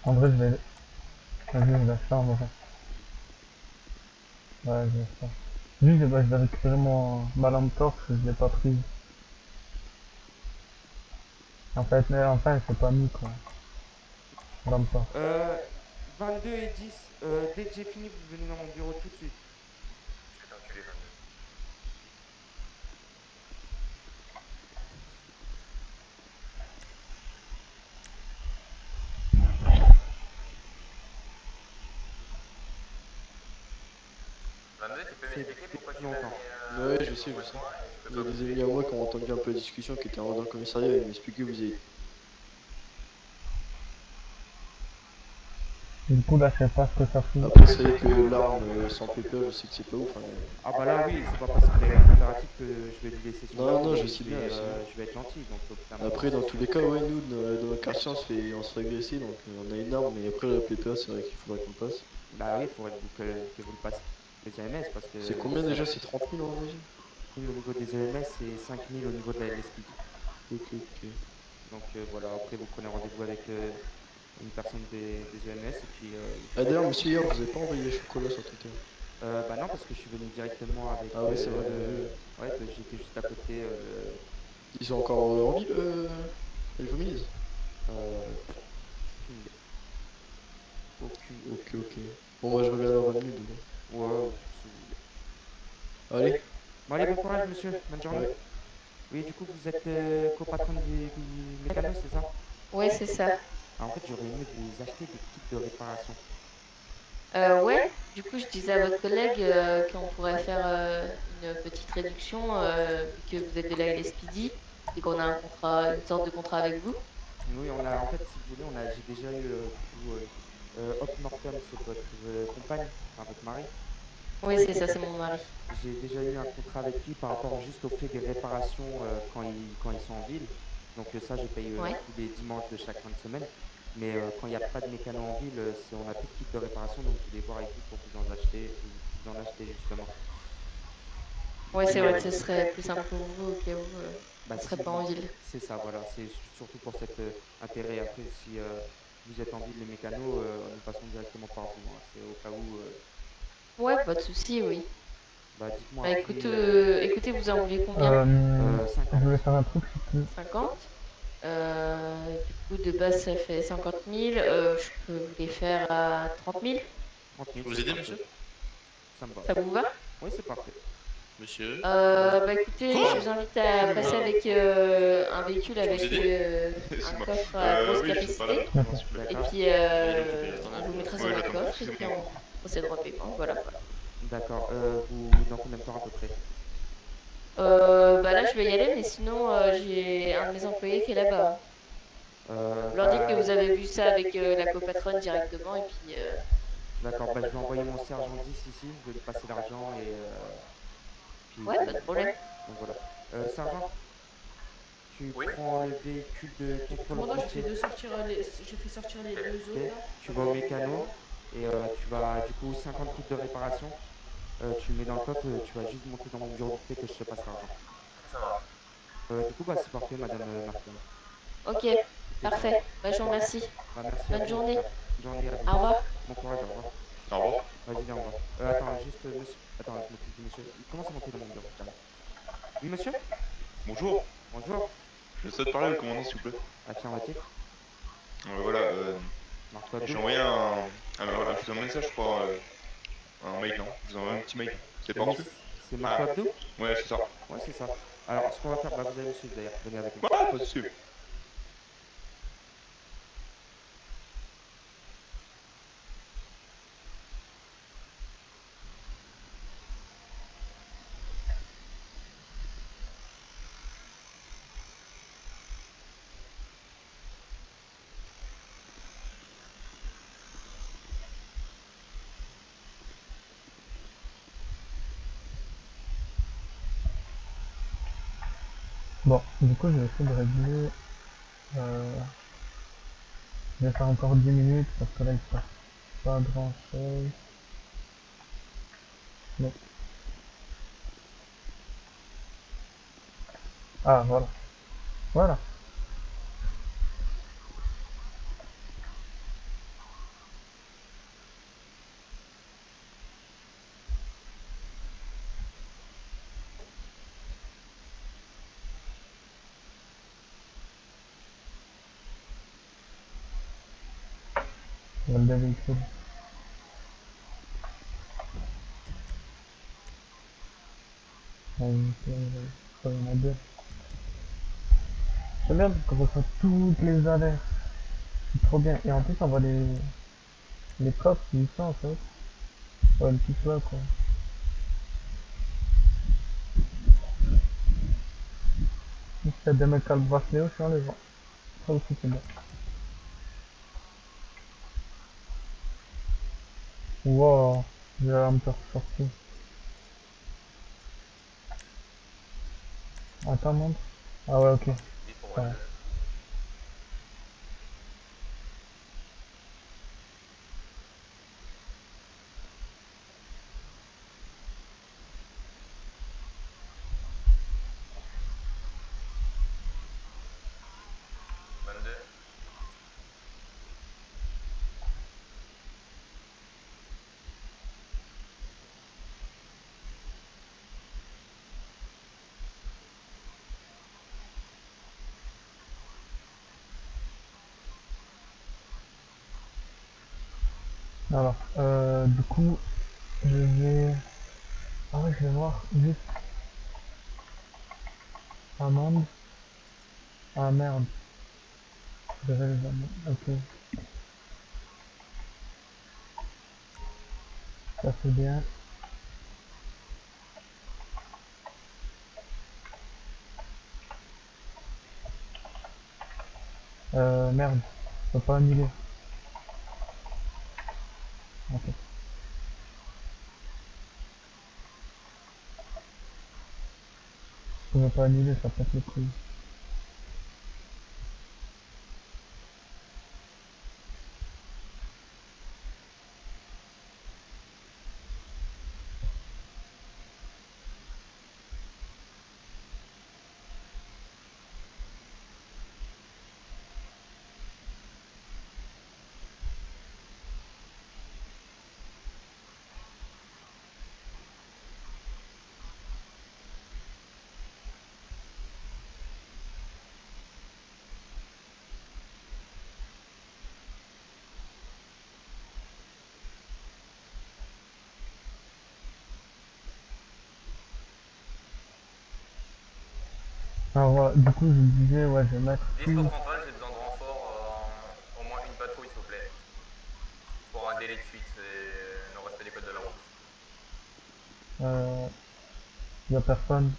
[SPEAKER 4] En vrai, je vais... Vas-y, je vais faire, en vrai. Ouais, je vais faire. Juste, bah, je vais récupérer ma lampe torche, je l'ai pas prise. En fait, mais enfin, c'est pas mis, quoi. Lampe torche.
[SPEAKER 5] 22 et 10, dès que j'ai fini, vous venez dans mon bureau tout de suite.
[SPEAKER 1] Je vais t'enculer, 22. Tu peux m'expliquer pourquoi tu m'as mis
[SPEAKER 10] Ouais, je sais. Il y a des amis à moi qui ont entendu un peu la discussion, qui étaient dans le commissariat, et ils m'expliquaient que vous avez...
[SPEAKER 4] Du coup, là, je sais pas ce que ça fout.
[SPEAKER 10] Après, c'est vrai que l'arme sans pépère, je sais que c'est pas ouf. Hein.
[SPEAKER 5] Ah bah là oui, c'est pas parce qu'il est coopératif que je vais lui laisser son
[SPEAKER 10] Non,
[SPEAKER 5] arme,
[SPEAKER 10] non,
[SPEAKER 5] mais
[SPEAKER 10] je sais bien, je sais bien.
[SPEAKER 5] je vais être gentil, donc faut que
[SPEAKER 10] Après, dans tous les cas, ouais, nous, dans notre quartier, on se fait agresser, donc on a une arme, mais après, la pépère, c'est vrai qu'il faudrait qu'on passe.
[SPEAKER 5] Bah oui, il faudrait que vous le passiez les EMS parce que...
[SPEAKER 10] C'est combien déjà? C'est 30 000 en régie?
[SPEAKER 5] Au niveau des EMS, c'est 5 000 au niveau de la LSP.
[SPEAKER 10] Ok.
[SPEAKER 5] Donc voilà, après vous prenez rendez-vous avec une personne des EMS et puis...
[SPEAKER 10] Ah d'ailleurs, monsieur, hier, vous avez pas envoyé les chocolats sur Twitter?
[SPEAKER 5] bah non, parce que je suis venu directement avec...
[SPEAKER 10] Ah oui, c'est vrai.
[SPEAKER 5] Ouais, j'étais juste à côté...
[SPEAKER 10] Ils sont encore en vie, les familles?
[SPEAKER 5] aucune idée.
[SPEAKER 10] Ok. Bon, moi, je reviens dans 20 minutes.
[SPEAKER 5] Ouais,
[SPEAKER 10] Allez.
[SPEAKER 5] Bon allez, bon courage monsieur, bonne journée.
[SPEAKER 10] Ouais.
[SPEAKER 5] Oui, du coup, vous êtes copatronne du mécano, c'est ça?
[SPEAKER 11] Ouais, c'est ça.
[SPEAKER 5] En fait, j'aurais aimé vous acheter des kits de réparation.
[SPEAKER 11] Ouais, Du coup, je disais à votre collègue qu'on pourrait faire une petite réduction vu que vous êtes de la LSPD et qu'on a un contrat, une sorte de contrat avec vous.
[SPEAKER 5] Oui, on a, en fait, si vous voulez, j'ai déjà eu, du coup, Hop Morton, c'est votre compagne, enfin votre mari.
[SPEAKER 11] Oui, c'est ça, c'est mon mari.
[SPEAKER 5] J'ai déjà eu un contrat avec lui par rapport juste au fait des réparations quand ils sont en ville. Donc ça, je paye
[SPEAKER 11] Ouais.
[SPEAKER 5] tous les dimanches de chaque fin de semaine. Mais quand il n'y a pas de mécano en ville, on n'a plus de kit de réparation, donc je voulais voir avec vous pour vous en acheter justement.
[SPEAKER 11] Ouais, c'est vrai que ce serait plus simple pour vous au cas où
[SPEAKER 5] Bah,
[SPEAKER 11] vous ne serez
[SPEAKER 5] si,
[SPEAKER 11] pas en ville.
[SPEAKER 5] c'est ça, voilà, c'est surtout pour cet intérêt. Après, si vous êtes en ville, les mécanos, nous passons directement par vous, hein. C'est au cas où.
[SPEAKER 11] Ouais, pas de souci, oui.
[SPEAKER 5] Bah, dites-moi
[SPEAKER 11] Bah
[SPEAKER 5] après.
[SPEAKER 11] écoutez, vous en voulez combien?
[SPEAKER 4] Je
[SPEAKER 5] 50.
[SPEAKER 4] voulais faire un truc, c'est que
[SPEAKER 11] 50. Du coup, de base, ça fait 50 000. Je peux vous les faire à 30 000.
[SPEAKER 5] 30
[SPEAKER 8] Je
[SPEAKER 5] 000,
[SPEAKER 8] peux vous
[SPEAKER 5] c'est
[SPEAKER 8] aider,
[SPEAKER 5] parfait.
[SPEAKER 8] monsieur?
[SPEAKER 5] Ça me va.
[SPEAKER 11] Ça vous va?
[SPEAKER 5] Oui, c'est parfait.
[SPEAKER 8] Monsieur?
[SPEAKER 11] Bah écoutez,
[SPEAKER 8] Quoi?
[SPEAKER 11] je vous invite à passer avec un véhicule
[SPEAKER 8] Je peux
[SPEAKER 11] avec
[SPEAKER 8] vous aider?
[SPEAKER 11] un coffre à grosse
[SPEAKER 12] Oui, je suis pas là
[SPEAKER 11] capacité.
[SPEAKER 12] maintenant, s'il vous plaît.
[SPEAKER 11] Et
[SPEAKER 5] D'accord.
[SPEAKER 11] puis,
[SPEAKER 8] Il est occupé, j'attends un
[SPEAKER 11] on vous
[SPEAKER 8] peu.
[SPEAKER 11] mettra
[SPEAKER 12] Ouais,
[SPEAKER 11] sur votre
[SPEAKER 12] j'attends,
[SPEAKER 11] coffre et puis
[SPEAKER 12] excusez-moi.
[SPEAKER 11] on procédera au paiement. Voilà quoi.
[SPEAKER 5] D'accord. Dans combien de temps à peu près?
[SPEAKER 11] Bah là, je vais y aller, mais sinon, j'ai un de mes employés qui est là-bas. Vous leur dites que vous avez vu ça avec la copatronne directement et puis.
[SPEAKER 5] D'accord, bah, je vais envoyer mon sergent 10 ici, je vais lui passer l'argent et puis
[SPEAKER 11] Ouais, pas de problème.
[SPEAKER 5] donc voilà. Sergent, tu
[SPEAKER 1] Oui.
[SPEAKER 5] prends le véhicule de contrôle
[SPEAKER 3] Commandant,
[SPEAKER 5] routier.
[SPEAKER 3] j'ai fait sortir les deux
[SPEAKER 5] Ok.
[SPEAKER 3] autres là.
[SPEAKER 5] Tu vas au mécano et tu vas du coup 50 kits de réparation. Tu le mets dans le coffre, tu vas juste monter dans mon bureau vite fait que je te passe l'argent.
[SPEAKER 1] Ça marche.
[SPEAKER 5] Du coup, bah, c'est parfait, Madame Martin.
[SPEAKER 11] Ok, parfait. Bah, je vous remercie.
[SPEAKER 5] Bah, merci à
[SPEAKER 11] Bonne
[SPEAKER 5] vous.
[SPEAKER 11] journée.
[SPEAKER 5] Bonne journée à vous.
[SPEAKER 11] Au revoir.
[SPEAKER 5] Bon courage, au revoir.
[SPEAKER 12] Au revoir.
[SPEAKER 5] Vas-y, viens, au revoir. Attends, juste, monsieur. Attends, je m'occupe du monsieur. Il commence à monter dans mon bureau, putain. Oui, monsieur?
[SPEAKER 12] Bonjour.
[SPEAKER 5] Bonjour.
[SPEAKER 12] Je souhaite parler au commandant, s'il vous plaît.
[SPEAKER 5] Affirmatif.
[SPEAKER 12] Voilà,
[SPEAKER 5] Marque pas
[SPEAKER 12] j'ai
[SPEAKER 5] double.
[SPEAKER 12] envoyé je vous ai envoyé un message, je crois, un mail, non? Je vous ai envoyé un petit mail. C'est pas
[SPEAKER 5] Oui,
[SPEAKER 12] reçu?
[SPEAKER 5] c'est Marco Abdou?
[SPEAKER 12] Ouais, c'est ça.
[SPEAKER 5] Ouais, c'est ça. Alors, ce qu'on va faire, bah, vous allez me suivre d'ailleurs. Venez avec moi.
[SPEAKER 12] Ouais, pas de souci.
[SPEAKER 4] bon, du coup, je vais essayer de régler. Je vais faire encore 10 minutes parce que là, il se passe pas grand chose. Non. Ah, voilà. Voilà. On va le véhicule. Il y en a deux. C'est bien parce qu'on reçoit toutes les alertes. C'est trop bien. Et en plus, on voit les cops qui y sont en fait. Ouais, le petit là quoi. Si t'as des mecs à le bracelet aussi, on les voit. Ça aussi, c'est bien. Wow, j'ai un peu ressorti. Attends, montre. Ah ouais, ok.
[SPEAKER 1] 10 pour
[SPEAKER 4] Ouais.
[SPEAKER 1] 22.
[SPEAKER 4] Alors, du coup, je vais... Ah ouais, je vais voir juste amende. Ah merde, je vais les amendes. Ok. Ça c'est bien. Merde, je peux pas annuler. Ok. Je peux pas annuler, ça pète le prix. Alors voilà, du coup je me disais, ouais, je vais mettre
[SPEAKER 1] 10
[SPEAKER 4] tout.
[SPEAKER 1] pour central, j'ai besoin de renfort, au moins une patrouille s'il vous plaît. Pour un délai de fuite, c'est non-respect des codes de la route.
[SPEAKER 4] Y a personne.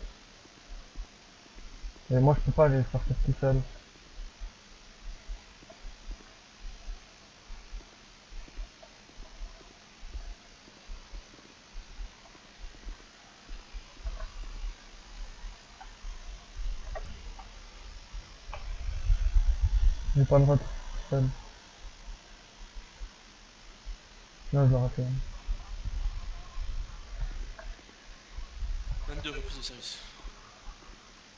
[SPEAKER 4] Et moi je peux pas aller sortir tout seul. J'ai pas le droit de sortir tout seul. Non, je vais rater.
[SPEAKER 8] 22 reprise de service.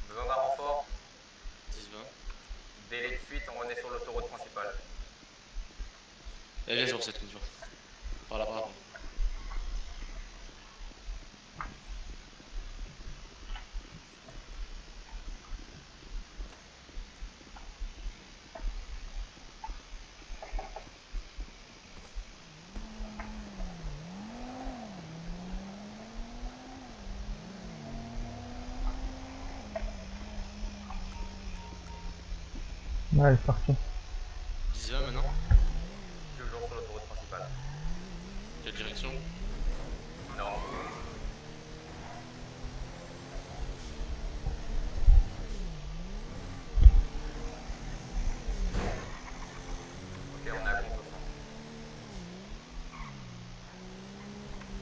[SPEAKER 1] Besoin d'un renfort.
[SPEAKER 8] 10-20.
[SPEAKER 1] Délai de fuite, on est sur l'autoroute principale.
[SPEAKER 8] Eh bien, 07, tu vois. Par là, par là.
[SPEAKER 4] Ouais, elle est partie.
[SPEAKER 8] 10-20 maintenant.
[SPEAKER 1] Toujours sur l'autoroute principale.
[SPEAKER 8] Quelle direction?
[SPEAKER 1] Non. Ok, on est à contre sens.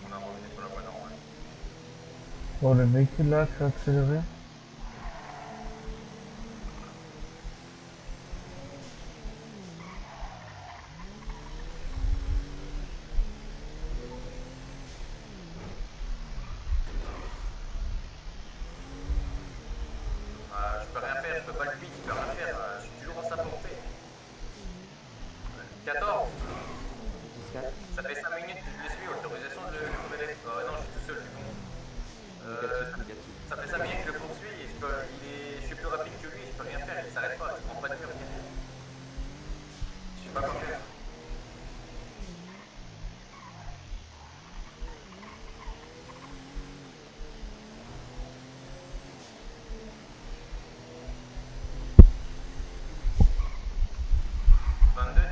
[SPEAKER 1] On a revenu sur la voie normale.
[SPEAKER 4] Bon, le véhicule là, qui a accéléré.
[SPEAKER 1] Je peux rien faire, je peux pas le pique, je peux rien faire, je suis toujours en sa portée. 14. Ça fait 5 minutes que je le suis, autorisation de le trouver. Non, je suis tout seul, je suis con. Ça fait 5 minutes que je le poursuis, et je suis plus rapide que lui, je peux rien faire, il s'arrête pas, je prends pas de mur. Je sais pas quoi faire.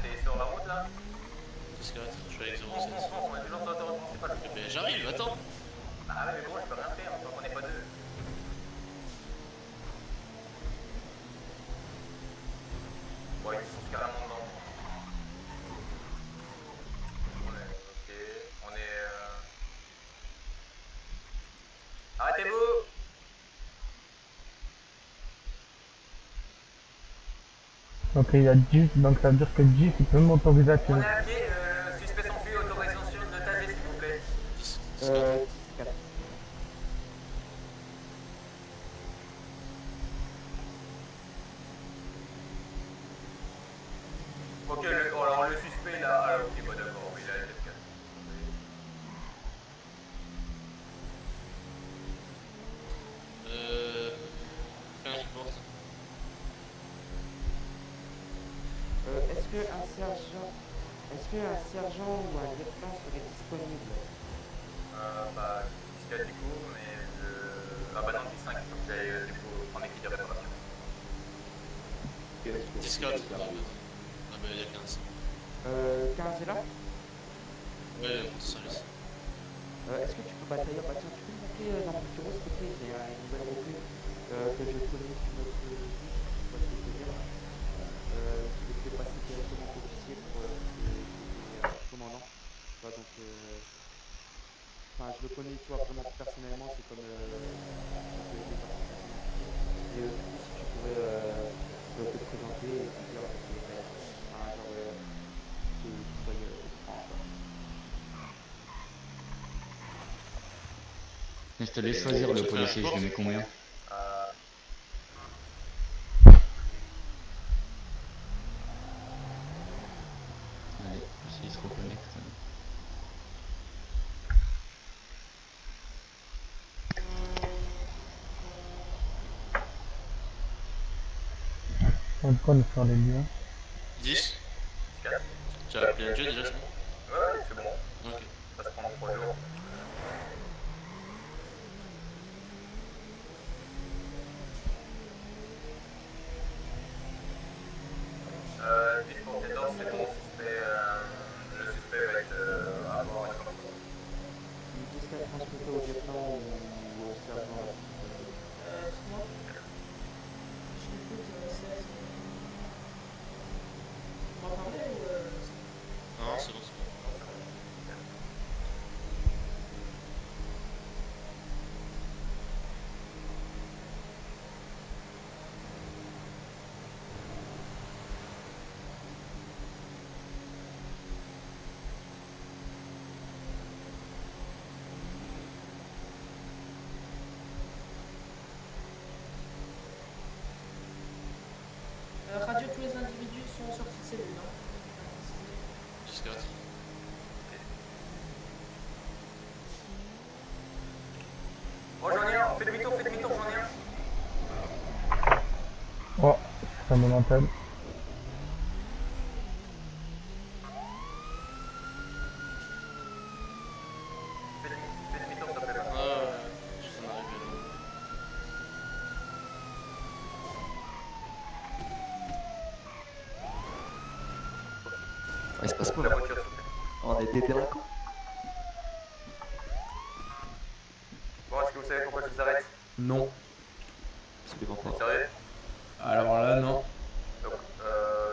[SPEAKER 1] T'es sur la route là?
[SPEAKER 8] 10-4, je suis avec 07.
[SPEAKER 1] On est toujours sur l'autoroute principale.
[SPEAKER 8] Mais j'arrive, attends.
[SPEAKER 1] Ah ouais, mais gros, je peux rien faire, tant qu'on n'est pas deux. Bon, ils sont carrément dedans. Ok, on est... Arrêtez-vous!
[SPEAKER 4] Ok, il y a 10, donc ça veut dire que 10 il peut m'autoriser à
[SPEAKER 1] On
[SPEAKER 4] tirer.
[SPEAKER 1] est à pied, suspect s'enfuit, autorisation de taser s'il vous plaît.
[SPEAKER 5] 4.
[SPEAKER 1] Ok, alors le suspect là, ah, ok, bah d'accord, oui, il a la tête cassée.
[SPEAKER 8] Fais un report.
[SPEAKER 5] Est-ce qu'un sergent ou un lieutenant serait disponible?
[SPEAKER 1] Bah, 10 du coup, mais ah bah non, 10-5, il faut que j'aille du coup prendre l'équipe de réparation.
[SPEAKER 8] 10-4. Ah bah il y a 15.
[SPEAKER 5] 15 est là?
[SPEAKER 8] Ouais, il y a un service.
[SPEAKER 5] Est-ce que tu peux, d'ailleurs, tiens, tu peux me monter dans mon bureau s'il te plaît, j'ai une nouvelle recrue que je connais du notre vie, tu vois ce que je veux dire. Je vais te fais passer directement officier pour parce que j'étais commandant. Tu vois, donc, enfin, je le connais, tu vois, vraiment personnellement, c'est comme donc, je vais passer directement officier. Et du coup, si tu pourrais te présenter et te dire avec les règles, enfin, genre, que tu sois au courant, quoi.
[SPEAKER 13] Je te laisse choisir le policier, je lui mets combien? Allez, s'il se reconnecte.
[SPEAKER 4] On est sur les lieux.
[SPEAKER 8] 10. Tu as appelé un jeu déjà, c'est bon?
[SPEAKER 1] Ouais, c'est bon.
[SPEAKER 8] Ok.
[SPEAKER 1] Ça se prend 3 jours. Vite pour 14, c'est bon. Le suspect va être avoir une sanction.
[SPEAKER 5] Ils disent qu'à transmettre au lieutenant ou au sergent.
[SPEAKER 3] Moi, je l'écoute, 16. On va parler ou
[SPEAKER 8] Non, c'est bon, c'est bon.
[SPEAKER 3] Radio, tous les individus sont sortis de cellule. Hein.
[SPEAKER 8] 10-4.
[SPEAKER 1] Oh, j'en ai un, fais demi-tour, j'en ai un.
[SPEAKER 4] Oh, c'est un momentum.
[SPEAKER 1] Fais demi-tour, ça fait
[SPEAKER 8] Je suis en arrivé là.
[SPEAKER 5] Il se passe quoi
[SPEAKER 1] la
[SPEAKER 5] là?
[SPEAKER 1] voiture, s'il te plaît.
[SPEAKER 5] On était délinquants.
[SPEAKER 1] Bon, est-ce que vous savez pourquoi je vous arrête?
[SPEAKER 9] Non.
[SPEAKER 5] Absolument
[SPEAKER 1] Vous êtes
[SPEAKER 5] pas.
[SPEAKER 1] sérieux?
[SPEAKER 9] Alors là, non.
[SPEAKER 1] Donc,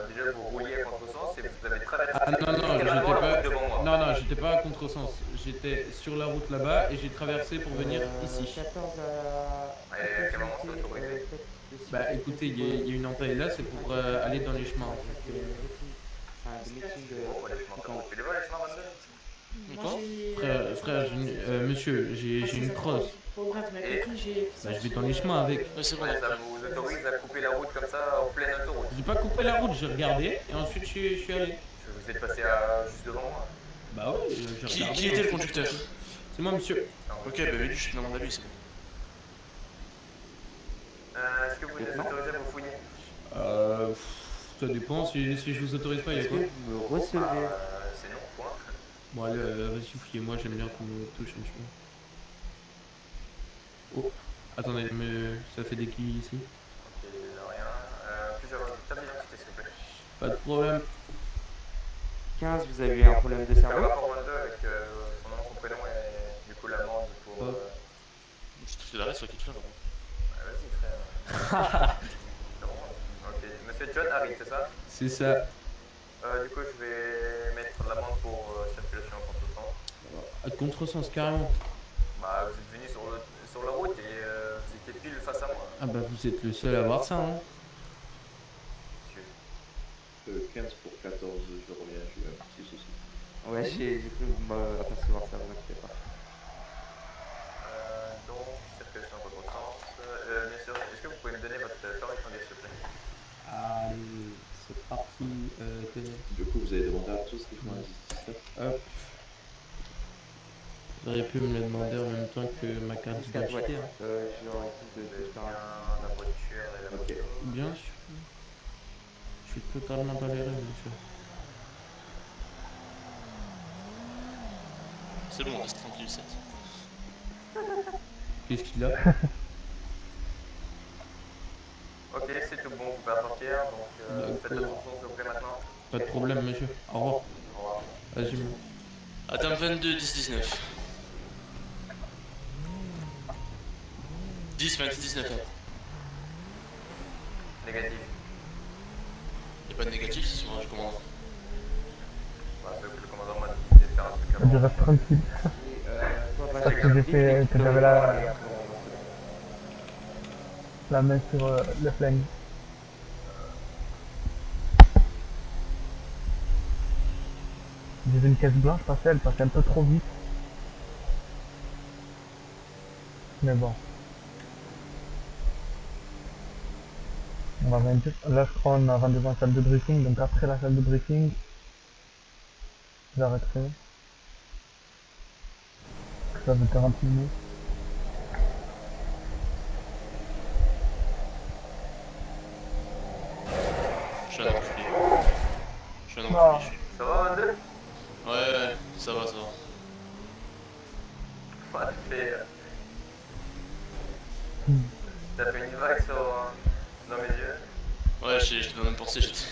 [SPEAKER 1] déjà, vous rouliez à contresens et vous avez traversé
[SPEAKER 9] Ah non, non, j'étais
[SPEAKER 1] littéralement la
[SPEAKER 9] pas.
[SPEAKER 1] route devant moi.
[SPEAKER 9] Non, non, j'étais pas à contresens. J'étais sur la route là-bas et j'ai traversé pour venir ici.
[SPEAKER 5] 14 à.
[SPEAKER 1] Et à quel moment ça va autorisé?
[SPEAKER 9] Bah écoutez, il y a une entaille là, c'est pour aller dans les chemins.
[SPEAKER 5] Enfin, des meetings de.
[SPEAKER 1] Oh, les chemins, comment tu les vois, les chemins 22?
[SPEAKER 3] Moi, j'ai.
[SPEAKER 9] Frère, monsieur, j'ai une crosse.
[SPEAKER 3] Bon, bref, mais compris, j'ai.
[SPEAKER 9] Bah je vais dans les chemins avec.
[SPEAKER 8] Ouais, c'est bon.
[SPEAKER 1] Ouais, ça vous autorise à couper la route comme ça en pleine autoroute.
[SPEAKER 9] J'ai pas coupé la route, j'ai regardé et ensuite je suis allé.
[SPEAKER 1] Vous êtes passé juste devant moi.
[SPEAKER 9] Bah ouais, j'ai regardé.
[SPEAKER 8] Qui était le conducteur?
[SPEAKER 9] C'est moi, monsieur.
[SPEAKER 8] Ok, bah oui, je suis dans lui, c'est bon.
[SPEAKER 1] Est-ce que vous les autorisez à vous fouiller?
[SPEAKER 9] Ça dépend, si je vous autorise pas, il y a quoi?
[SPEAKER 5] Vous me recevez.
[SPEAKER 1] C'est non, point.
[SPEAKER 9] Bon allez, vas-y, fouillez-moi, j'aime bien qu'on me touche un petit peu. Oh, attendez, mais ça fait des kills ici?
[SPEAKER 1] Ok, rien. Puis-je avoir une carte d'identité, s'il vous plaît?
[SPEAKER 9] Pas de problème.
[SPEAKER 5] 15, vous avez eu un problème de
[SPEAKER 1] C'est un
[SPEAKER 5] cerveau?
[SPEAKER 1] rapport 22 avec son nom, son prénom et du coup l'amende pour...
[SPEAKER 8] Je te fais l'arrêt sur qui tu fais.
[SPEAKER 1] Vas-y, frère. C'est bon. Ok, monsieur John Harry, c'est ça?
[SPEAKER 9] C'est ça.
[SPEAKER 1] Du coup, je vais mettre l'amende pour circulation en contresens.
[SPEAKER 9] À contresens, carrément.
[SPEAKER 1] Bah, vous êtes venu sur la route et vous étiez pile face à moi.
[SPEAKER 9] Ah bah vous êtes le seul à voir ça, hein.
[SPEAKER 1] Monsieur.
[SPEAKER 10] 15 pour 14, je reviens, j'ai eu un petit souci.
[SPEAKER 5] Ouais, j'ai cru m'apercevoir ça, vous inquiétez pas.
[SPEAKER 1] Donc, circulation en contresens. Bien sûr, est-ce que vous pouvez me donner votre permis de conduire, s'il vous plaît?
[SPEAKER 9] Allez, c'est parti. Tenez.
[SPEAKER 10] Du coup, vous avez demandé à tous qu'ils font un 19.
[SPEAKER 9] Hop. Vous auriez pu me le demander en même temps que ma carte d'identité. Hein.
[SPEAKER 5] Je leur ai dit de faire
[SPEAKER 1] la voiture et la moto.
[SPEAKER 9] Bien sûr. Je suis totalement dans les rêves, monsieur.
[SPEAKER 8] C'est bon, reste tranquille, 7.
[SPEAKER 9] Qu'est-ce qu'il a?
[SPEAKER 1] Ok, c'est tout bon, vous pouvez partir, donc faites attention s'il vous plaît maintenant.
[SPEAKER 9] Pas de problème, monsieur. Au revoir.
[SPEAKER 1] Au revoir.
[SPEAKER 9] Vas-y, mon.
[SPEAKER 8] Adam 22, 10, 19. 10, 20, 19.
[SPEAKER 1] Négatif.
[SPEAKER 8] Y'a pas de négatif, c'est moi je commande.
[SPEAKER 1] Bah, c'est que le commandant m'a dit de faire un truc
[SPEAKER 4] Tu restes tranquille. Parce que j'ai fait, que j'avais la main sur le flingue. J'ai vu une caisse blanche passer, elle passait un peu trop vite. Mais bon. On va rien dire. Là, je crois qu'on a rendez-vous en salle de briefing, donc après la salle de briefing, j'arrêterai. Ça fait 40 minutes.
[SPEAKER 8] Je suis un enfant. Je suis un
[SPEAKER 4] Ah.
[SPEAKER 8] enfant.
[SPEAKER 1] Ça va, 22?
[SPEAKER 8] Ouais, ça va, ça va.
[SPEAKER 1] Ouais, t'as fait une vague sur... dans mes yeux.
[SPEAKER 8] Ouais, j'étais dans la même pensée, j'étais.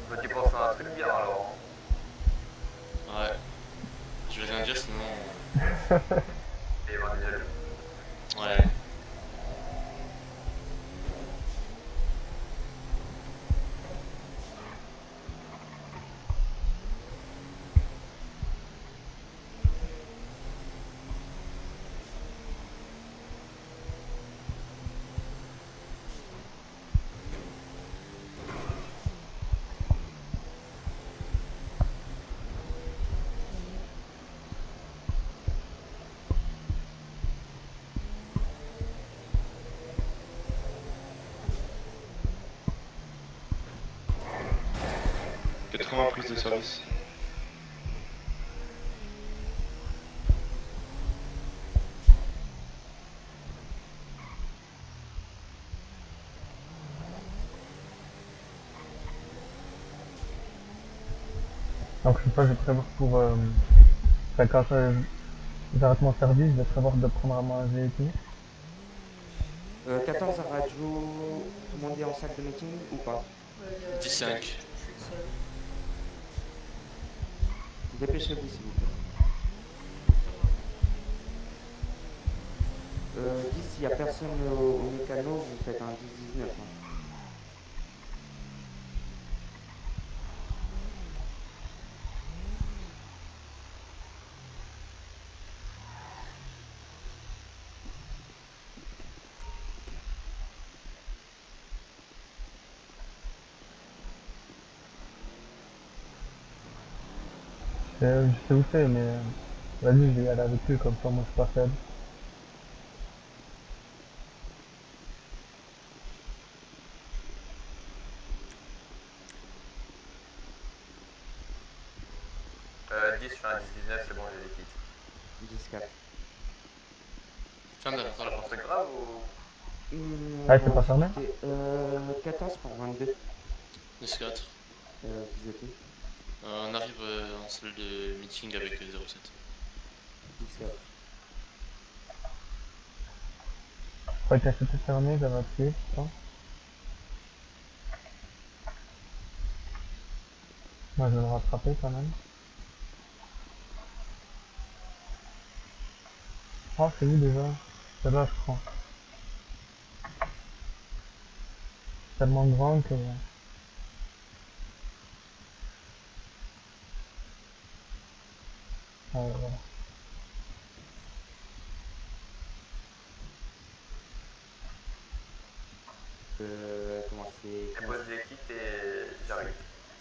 [SPEAKER 1] Bah, tu penses à un truc bien alors.
[SPEAKER 8] Ouais. Je vais rien dire sinon.
[SPEAKER 1] Et il va déjà le.
[SPEAKER 8] Ouais.
[SPEAKER 12] Prise de service.
[SPEAKER 4] Donc je sais pas, je vais prévoir pour... enfin, quand j'arrête mon service, je vais prévoir de prendre à manger et tout.
[SPEAKER 5] 14 à radio, tout le monde est en salle de meeting ou pas?
[SPEAKER 8] 15.
[SPEAKER 5] Dépêchez-vous s'il vous plaît. 10, s'il n'y a personne au mécano, vous faites un 10-19. Hein.
[SPEAKER 4] Je sais où c'est, mais vas-y, je vais y aller avec lui, comme ça moi je suis pas faible.
[SPEAKER 1] Je fais un 10-19, c'est bon, j'ai les kits.
[SPEAKER 5] 10-4.
[SPEAKER 8] Ferme la
[SPEAKER 1] C'est un truc grave ou.
[SPEAKER 4] Ah, c'est pas fermé?
[SPEAKER 5] 14 pour 22.
[SPEAKER 8] 10-4.
[SPEAKER 5] Vous étiez
[SPEAKER 8] On arrive en salle de meeting avec 07.
[SPEAKER 5] 17.
[SPEAKER 4] Ouais, t'as tout fermé, ça va tuer, putain. Moi je vais le rattraper quand même. Oh, c'est où déjà? C'est là, je crois. Tellement grand que... Ah, voilà.
[SPEAKER 5] Comment c'est?
[SPEAKER 1] Je pose les kits et j'arrive.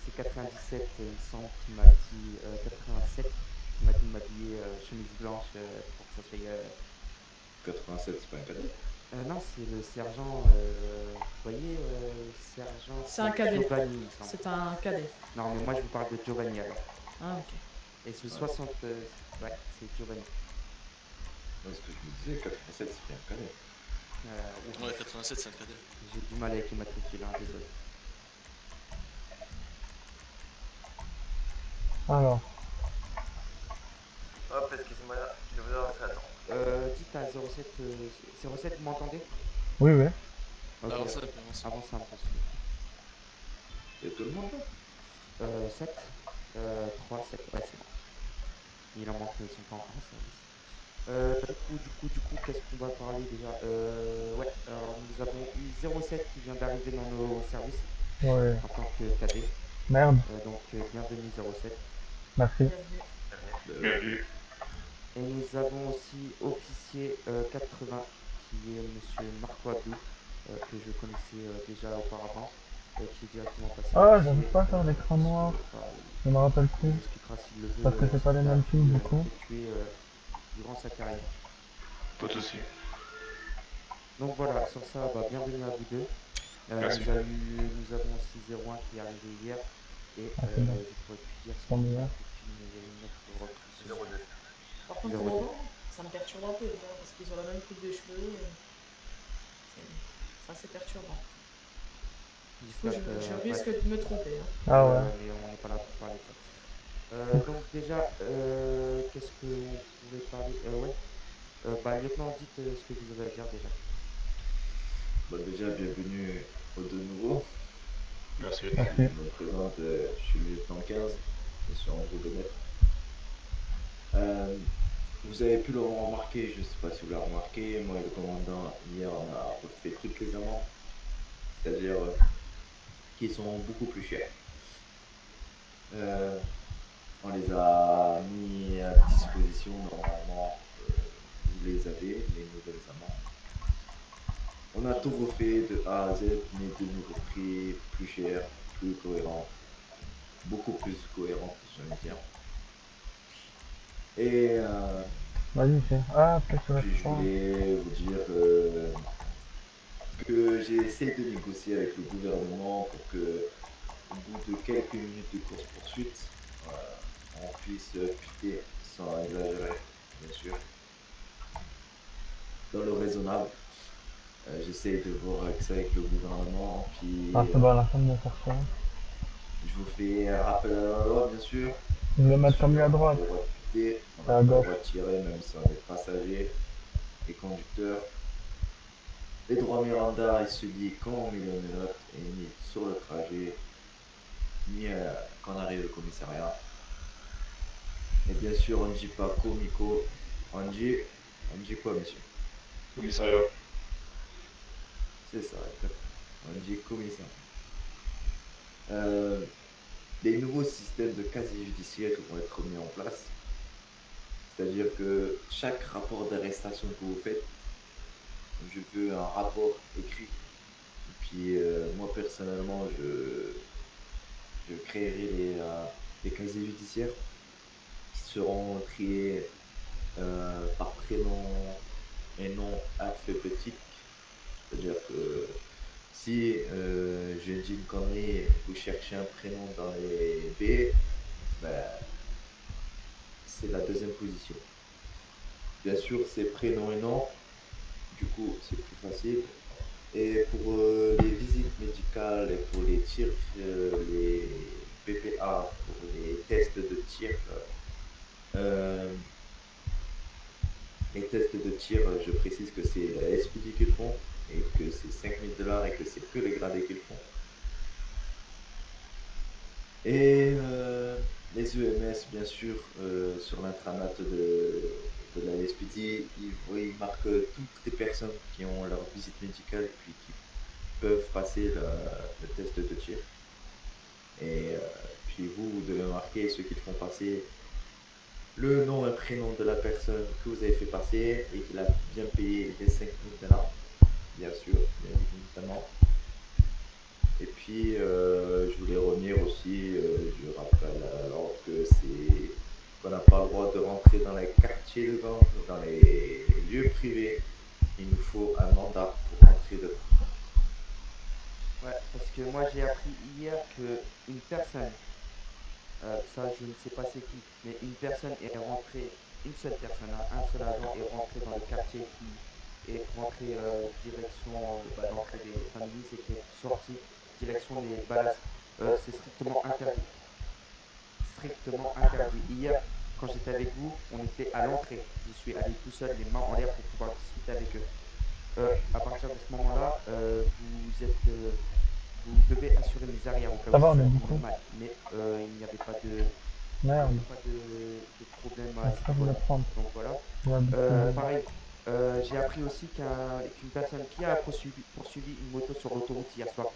[SPEAKER 5] C'est 97, il me semble, qui m'a dit 87, qui m'a dit de m'habiller chemise blanche pour que ça soit.
[SPEAKER 13] 87, c'est pas un cadet.
[SPEAKER 5] Non, c'est le sergent. Vous voyez, sergent.
[SPEAKER 3] C'est un cadet.
[SPEAKER 5] Giovanni, il me semble.
[SPEAKER 3] C'est un cadet.
[SPEAKER 5] Non, mais moi je vous parle de Giovanni alors.
[SPEAKER 3] Ah, ok.
[SPEAKER 5] Et c'est 60. Ouais, c'est Giovanni.
[SPEAKER 13] Ouais, ce que je me disais, 87, c'est bien un cadet.
[SPEAKER 8] Ouais, 87, c'est un cadet.
[SPEAKER 5] J'ai du mal avec les matricules, hein, désolé.
[SPEAKER 4] Alors.
[SPEAKER 1] Hop, excusez-moi, je vous en attends.
[SPEAKER 5] Dites à 07, 07, vous m'entendez?
[SPEAKER 4] Oui, oui.
[SPEAKER 5] Ok.
[SPEAKER 8] Avance un peu.
[SPEAKER 5] Avance un peu.
[SPEAKER 13] Il y a tout le monde là?
[SPEAKER 5] 7 3, 7, ouais, c'est bon. Il en manque, ils sont pas encore en service. Du coup, qu'est-ce qu'on va parler déjà? Ouais, alors nous avons eu 07 qui vient d'arriver dans nos services
[SPEAKER 4] Ouais.
[SPEAKER 5] en tant que cadet.
[SPEAKER 4] Merde.
[SPEAKER 5] Donc, bienvenue 07.
[SPEAKER 4] Merci.
[SPEAKER 12] Bienvenue.
[SPEAKER 5] Et nous avons aussi officier 80 qui est monsieur Marco Abdou, que je connaissais déjà auparavant, qui est directement passé.
[SPEAKER 4] Ah, j'arrive pas à faire l'écran noir. Je me rappelle plus.
[SPEAKER 5] S'il le veut,
[SPEAKER 4] Parce que c'est pas les mêmes films du coup.
[SPEAKER 5] Durant sa carrière.
[SPEAKER 12] Pas de soucis.
[SPEAKER 5] Donc voilà, sur ça, bienvenue à vous deux.
[SPEAKER 12] Merci.
[SPEAKER 5] Nous avons aussi 01 qui est arrivé hier. Et
[SPEAKER 4] Ah,
[SPEAKER 5] je pourrais plus dire si il y a une autre recrue.
[SPEAKER 1] 02.
[SPEAKER 3] Par contre, pour le moment, ça me perturbe un peu déjà, parce qu'ils ont la même coupe de cheveux. C'est assez perturbant. Du coup, je risque de me tromper. Hein.
[SPEAKER 4] Ah ouais.
[SPEAKER 5] Mais on n'est pas là pour parler de ça. Donc déjà, qu'est-ce qu'on pourrait parler lieutenant, dites ce que vous avez à dire déjà.
[SPEAKER 13] Bon, déjà, bienvenue aux deux nouveaux.
[SPEAKER 12] Merci.
[SPEAKER 13] Je me présente, je suis le lieutenant 15, je suis Andrew Bennett. Vous avez pu le remarquer, je ne sais pas si vous l'avez remarqué, moi et le commandant, hier on a refait toutes les amendes, c'est-à-dire qui sont beaucoup plus chères. On les a mis à disposition, normalement vous les avez, les nouvelles amendes. On a tout refait de A à Z, mais de nouveaux prix, plus chers, plus cohérents, beaucoup plus cohérents, je veux dire. Et
[SPEAKER 4] vas-y, fais. Ah, peut-être que
[SPEAKER 13] puis je voulais vous dire que j'ai essayé de négocier avec le gouvernement pour que, au bout de quelques minutes de course-poursuite, on puisse piquer sans exagérer, bien sûr, dans le raisonnable. J'essaie de voir avec ça avec le gouvernement, puis
[SPEAKER 4] ah, c'est bon, la fin de faire ça.
[SPEAKER 13] je vous fais un rappel à la loi, bien sûr.
[SPEAKER 4] Je vais le mettre comme lui à droite.
[SPEAKER 13] On n'a
[SPEAKER 4] à
[SPEAKER 13] pas le
[SPEAKER 4] gauche.
[SPEAKER 13] droit de tirer, même si on est passager et conducteur. Les droits Miranda, ils se lient quand on met les menottes et ni sur le trajet, ni quand on arrive au commissariat. Et bien sûr, on ne dit pas comico, on dit quoi, monsieur?
[SPEAKER 12] Commissariat.
[SPEAKER 13] C'est ça, exactement. On dit commissariat. Les nouveaux systèmes de casier judiciaire vont être mis en place. C'est-à-dire que chaque rapport d'arrestation que vous faites, je veux un rapport écrit. Et puis moi personnellement, je créerai les casiers judiciaires qui seront triés par prénom et nom alphabétique. C'est-à-dire que si je dis une connerie, vous cherchez un prénom dans les B, c'est la deuxième position. Bien sûr, c'est prénom et nom, du coup c'est plus facile. Et pour les visites médicales et pour les tirs, les PPA, pour les tests de tir, je précise que c'est la SPD qui le font et que c'est 5 000 $ et que c'est que les gradés qui le font. Et les EMS, bien sûr, sur l'intranet de la SPD, ils marquent toutes les personnes qui ont leur visite médicale puis qui peuvent passer le test de tir. Et puis vous devez marquer ceux qui le font passer, le nom et prénom de la personne que vous avez fait passer et qu'il a bien payé les 5 000 $, bien sûr, bien évidemment. Et puis, je voulais revenir aussi, je rappelle à l'ordre qu'on n'a pas le droit de rentrer dans les quartiers de gang, dans les lieux privés. Il nous faut un mandat pour rentrer dedans.
[SPEAKER 5] Ouais, parce que moi j'ai appris hier qu'une personne, ça je ne sais pas c'est qui, mais une personne est rentrée, une seule personne, un seul agent est rentré dans le quartier qui est rentré direction l'entrée des familles et qui est sorti direction des balades. C'est strictement interdit. Strictement interdit. Hier, quand j'étais avec vous, on était à l'entrée. Je suis allé tout seul, les mains en l'air pour pouvoir discuter avec eux. À partir de ce moment-là, vous devez assurer les arrières au cas où
[SPEAKER 4] Ça va, on est
[SPEAKER 5] c'est
[SPEAKER 4] beaucoup.
[SPEAKER 5] normal. Mais il n'y avait pas de,
[SPEAKER 4] Merde.
[SPEAKER 5] pas de problème règlement à ce
[SPEAKER 4] Après, je vais
[SPEAKER 5] niveau-là.
[SPEAKER 4] le prendre.
[SPEAKER 5] Donc voilà.
[SPEAKER 4] Je vais habiter-
[SPEAKER 5] Pareil, j'ai appris aussi qu'une personne qui a poursuivi une moto sur l'autoroute hier soir.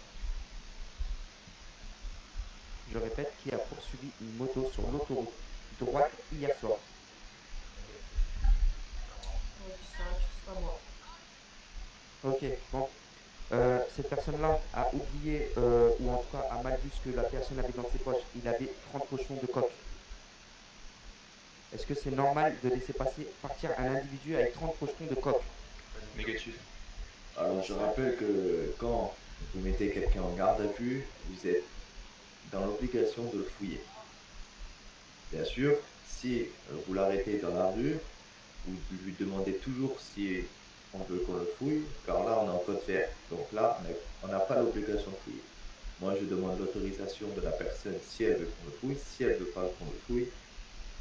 [SPEAKER 5] Je répète, qui a poursuivi une moto sur l'autoroute droite hier soir.
[SPEAKER 3] C'est pas moi.
[SPEAKER 5] Ok, bon. Cette personne-là a oublié, ou en tout cas a mal vu ce que la personne avait dans ses poches. Il avait 30 pochons de coke. Est-ce que c'est normal de laisser partir un individu avec 30 pochons de coke?
[SPEAKER 12] Négatif.
[SPEAKER 13] Alors je rappelle que quand vous mettez quelqu'un en garde à vue, vous êtes dans l'obligation de le fouiller. Bien sûr, si vous l'arrêtez dans la rue, vous lui demandez toujours si on veut qu'on le fouille, car là on est en code vert. Donc là, on n'a pas l'obligation de fouiller. Moi je demande l'autorisation de la personne si elle veut qu'on le fouille. Si elle ne veut pas qu'on le fouille,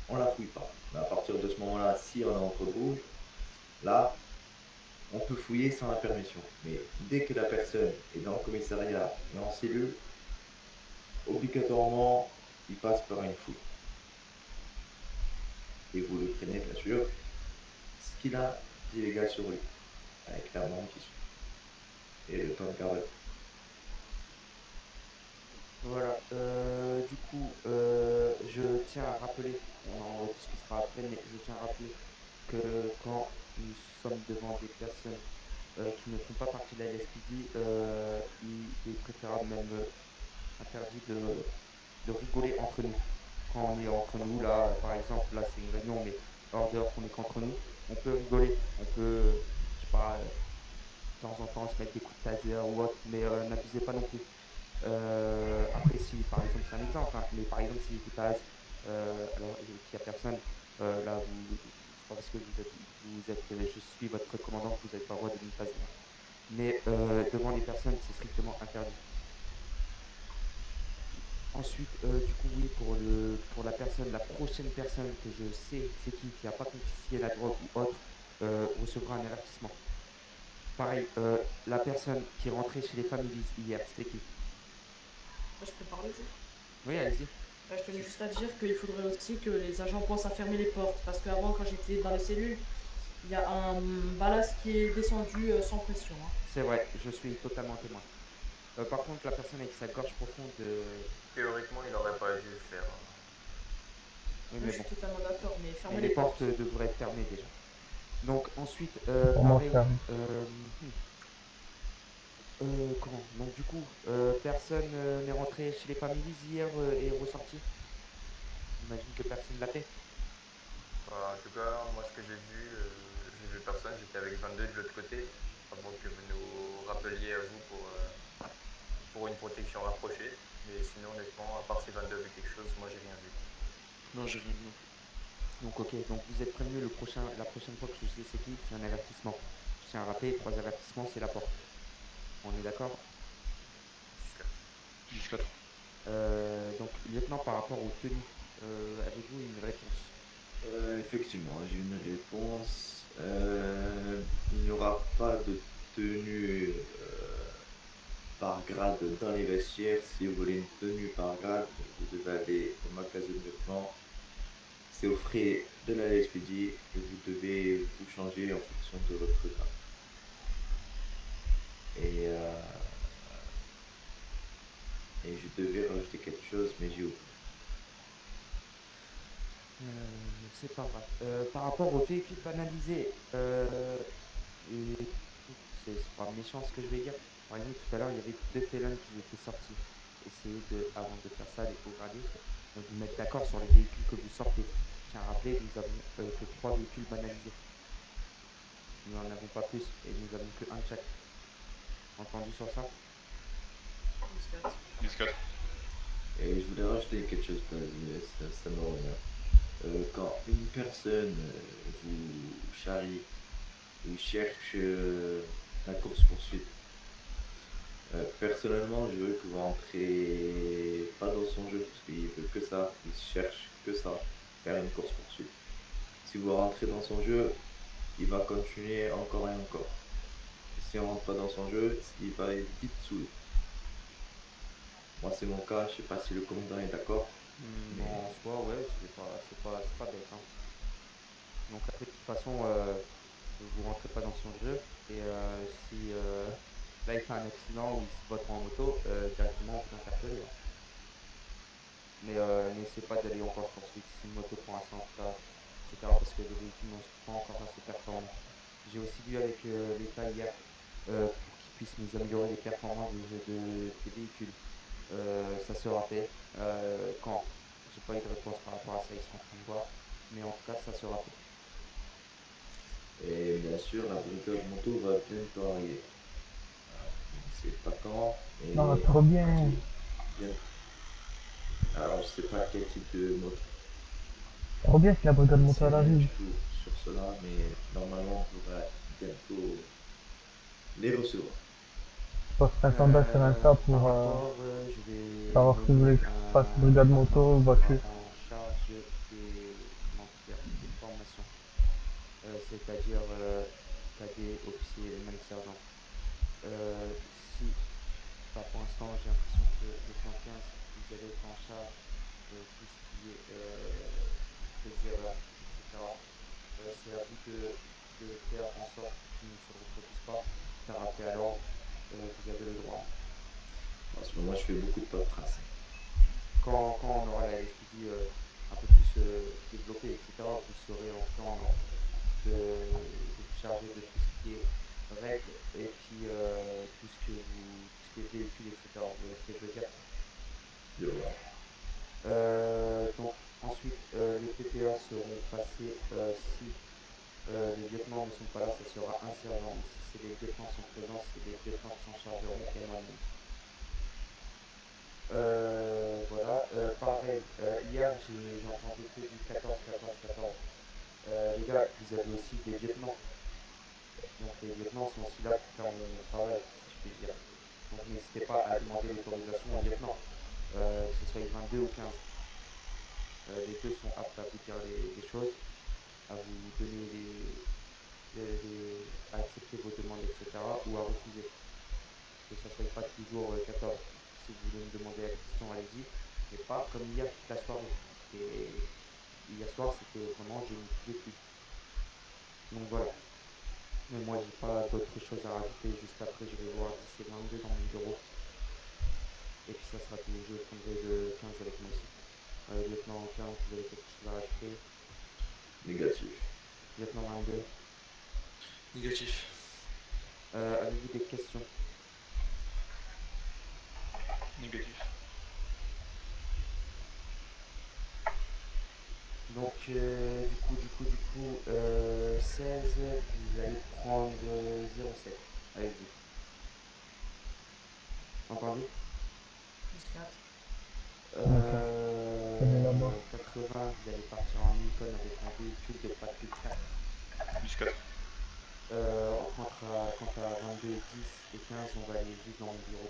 [SPEAKER 13] on la fouille pas. Mais à partir de ce moment-là, si on est en code rouge, là, on peut fouiller sans la permission. Mais dès que la personne est dans le commissariat et en cellule, obligatoirement, il passe par une fouille. Et vous le prenez, bien sûr, ce qu'il a d'illégal sur lui, avec l'amende qui suit. Et le temps de garde à vue.
[SPEAKER 5] Voilà, du coup, je tiens à rappeler, on en discutera après, mais je tiens à rappeler que quand nous sommes devant des personnes qui ne font pas partie de la LSPD, il est préférable, même interdit de rigoler entre nous. Quand on est entre nous, là, par exemple, là c'est une réunion, mais hors dehors qu'on est qu'entre nous, on peut rigoler, on peut, je sais pas, de temps en temps se mettre des coups de taser ou autre, mais n'abusez pas non plus. Après, si par exemple, c'est un exemple, hein, mais par exemple, si vous tasez, alors qu'il n'y a personne, là, c'est pas parce que je suis votre commandant que vous n'avez pas le droit de me taser. Mais devant les personnes, c'est strictement interdit. Ensuite, du coup, oui, pour la prochaine personne que je sais c'est qui n'a pas confisqué la drogue ou autre, recevra un avertissement. Pareil, la personne qui est rentrée chez les familles hier, c'était qui?
[SPEAKER 3] Je peux parler juste.
[SPEAKER 5] Oui, allez-y.
[SPEAKER 3] Je tenais juste à dire qu'il faudrait aussi que les agents pensent à fermer les portes. Parce qu'avant, quand j'étais dans les cellules, il y a un ballast qui est descendu sans pression. Hein.
[SPEAKER 5] C'est vrai, je suis totalement témoin. Par contre, la personne avec sa gorge profonde...
[SPEAKER 1] Théoriquement, il n'aurait pas dû le faire.
[SPEAKER 5] Oui, mais
[SPEAKER 3] je
[SPEAKER 5] bon.
[SPEAKER 3] suis totalement d'accord, mais fermer
[SPEAKER 5] les
[SPEAKER 3] les
[SPEAKER 5] portes
[SPEAKER 3] portes.
[SPEAKER 5] devraient être fermées déjà. Donc ensuite,
[SPEAKER 4] Comment
[SPEAKER 5] pareil,
[SPEAKER 4] faire
[SPEAKER 5] comment? Donc du coup, personne n'est rentré chez les familles hier et est ressorti. J'imagine que personne l'a fait.
[SPEAKER 1] En tout cas, moi ce que j'ai vu personne, j'étais avec 22 de l'autre côté, avant que vous nous rappeliez à vous pour une protection rapprochée. Mais sinon, honnêtement, à part si 22 a vu quelque chose, moi j'ai rien vu.
[SPEAKER 8] Non, j'ai rien vu.
[SPEAKER 5] Donc ok, donc vous êtes prévenu la prochaine fois que je sais c'est qui, c'est un avertissement. Je tiens à rappeler, 3 avertissements, c'est la porte. On est d'accord?
[SPEAKER 12] Jusqu'à 3.
[SPEAKER 5] Donc lieutenant, par rapport aux tenues, avez-vous une réponse?
[SPEAKER 13] Effectivement, j'ai une réponse. Il n'y aura pas de tenue par grade dans les vestiaires. Si vous voulez une tenue par grade, vous devez aller au magasin de vêtements. C'est au frais de la LSPD et vous devez vous changer en fonction de votre grade. Et je devais rajouter quelque chose, mais j'ai oublié.
[SPEAKER 5] C'est pas grave. Par rapport aux véhicules banalisés, c'est pas méchant ce que je vais dire. Par exemple, tout à l'heure, il y avait 2 félons qui étaient sortis. Essayez avant de faire ça, les hauts gradés, de vous mettre d'accord sur les véhicules que vous sortez. Je tiens à rappeler que nous avons que 3 véhicules banalisés. Nous n'en avons pas plus et nous avons que un de chaque. Entendu sur ça?
[SPEAKER 12] 10-4.
[SPEAKER 13] Et je voulais rajouter quelque chose, ça me revient. Quand une personne vous charrie ou cherche la course-poursuite, personnellement, je veux que vous rentrez pas dans son jeu, parce qu'il veut que ça, il cherche que ça, faire une course-poursuite. Si vous rentrez dans son jeu, il va continuer encore et encore. Et si on rentre pas dans son jeu, il va être vite saoulé. Moi c'est mon cas, je sais pas si le commandant est d'accord.
[SPEAKER 5] En soi, ouais, c'est pas bête. Hein. Donc après, de toute façon, vous rentrez pas dans son jeu. Et si là il fait un accident ou il se voit en moto, directement on peut l'interpeller. Hein. Mais n'essayez pas d'aller en course-poursuite si une moto prend un centre, etc. Parce que les véhicules ne sont pas encore assez performants. J'ai aussi vu avec l'État hier pour qu'ils puissent nous améliorer les performances des véhicules. Ça sera fait. Quand? J'ai pas eu de réponse par rapport à ça, ils sont en train de voir. Mais en tout cas, ça sera fait.
[SPEAKER 13] Et bien sûr, la brigade moto va bientôt arriver. Je ne sais pas quand. Mais
[SPEAKER 4] Non, trop bien.
[SPEAKER 13] Bientôt. Alors, je sais pas quel type de moto.
[SPEAKER 4] Trop bien si la brigade moto
[SPEAKER 13] C'est
[SPEAKER 4] à la
[SPEAKER 13] rien
[SPEAKER 4] vie.
[SPEAKER 13] du tout sur cela, mais normalement, on pourra bientôt les recevoir.
[SPEAKER 4] Je posterai un sondage sur Insta pour savoir si vous voulez que je fasse brigade moto ou voiture.
[SPEAKER 5] En charge des formations. C'est-à-dire cadet, officier et même sergent. Si, pour l'instant, j'ai l'impression que le plan 15, vous allez être en charge de tout ce qui est des erreurs, etc. C'est à vous de faire en sorte qu'ils ne se reproduisent pas. Quitte à rappeler à l'ordre, vous avez le droit.
[SPEAKER 13] En ce moment, je fais beaucoup de paperasse.
[SPEAKER 5] Quand on aura la LSPD un peu plus développée, etc., vous serez en temps de vous charger de tout ce qui est règles et puis tout ce qui est véhicule, etc. Vous voyez ce que je veux dire? Donc ensuite, les PPA seront passés si les lieutenants ne sont pas là, ça sera un sergent. Si les lieutenants sont présents, c'est les lieutenants qui s'en chargeront et moi-même. Voilà, pareil, hier j'ai entendu que du 14. Les gars, vous avez aussi des lieutenants. Donc les lieutenants sont aussi là pour faire mon travail, si je puis dire. Donc n'hésitez pas à demander l'autorisation aux lieutenants, que ce soit 22 ou 15. Les deux sont aptes à vous dire les choses, à vous donner à accepter vos demandes, etc. ou à refuser. Que ça ne soit pas toujours 14. Si vous voulez me demander la question, allez-y. Mais pas comme hier toute la soirée. Hier soir, c'était vraiment, je ne pouvais plus. Donc voilà. Mais moi, j'ai pas d'autres choses à rajouter. Juste après, je vais voir 10 et 22 dans mon bureau. Et puis ça sera tout. Je prendrai le 15 avec moi aussi. Lieutenant 15, vous avez quelque chose à rajouter?
[SPEAKER 13] Négatif.
[SPEAKER 5] Lieutenant 22.
[SPEAKER 8] Négatif.
[SPEAKER 5] Avez-vous des questions?
[SPEAKER 12] Négatif.
[SPEAKER 5] Donc du coup 16, vous allez prendre 07 avec vous. Entendu? 80, vous allez partir en Lincoln avec un véhicule de patrouille 4.
[SPEAKER 12] Plus 4.
[SPEAKER 5] Quant à 22, 10 et 15, on va aller juste dans mon bureau.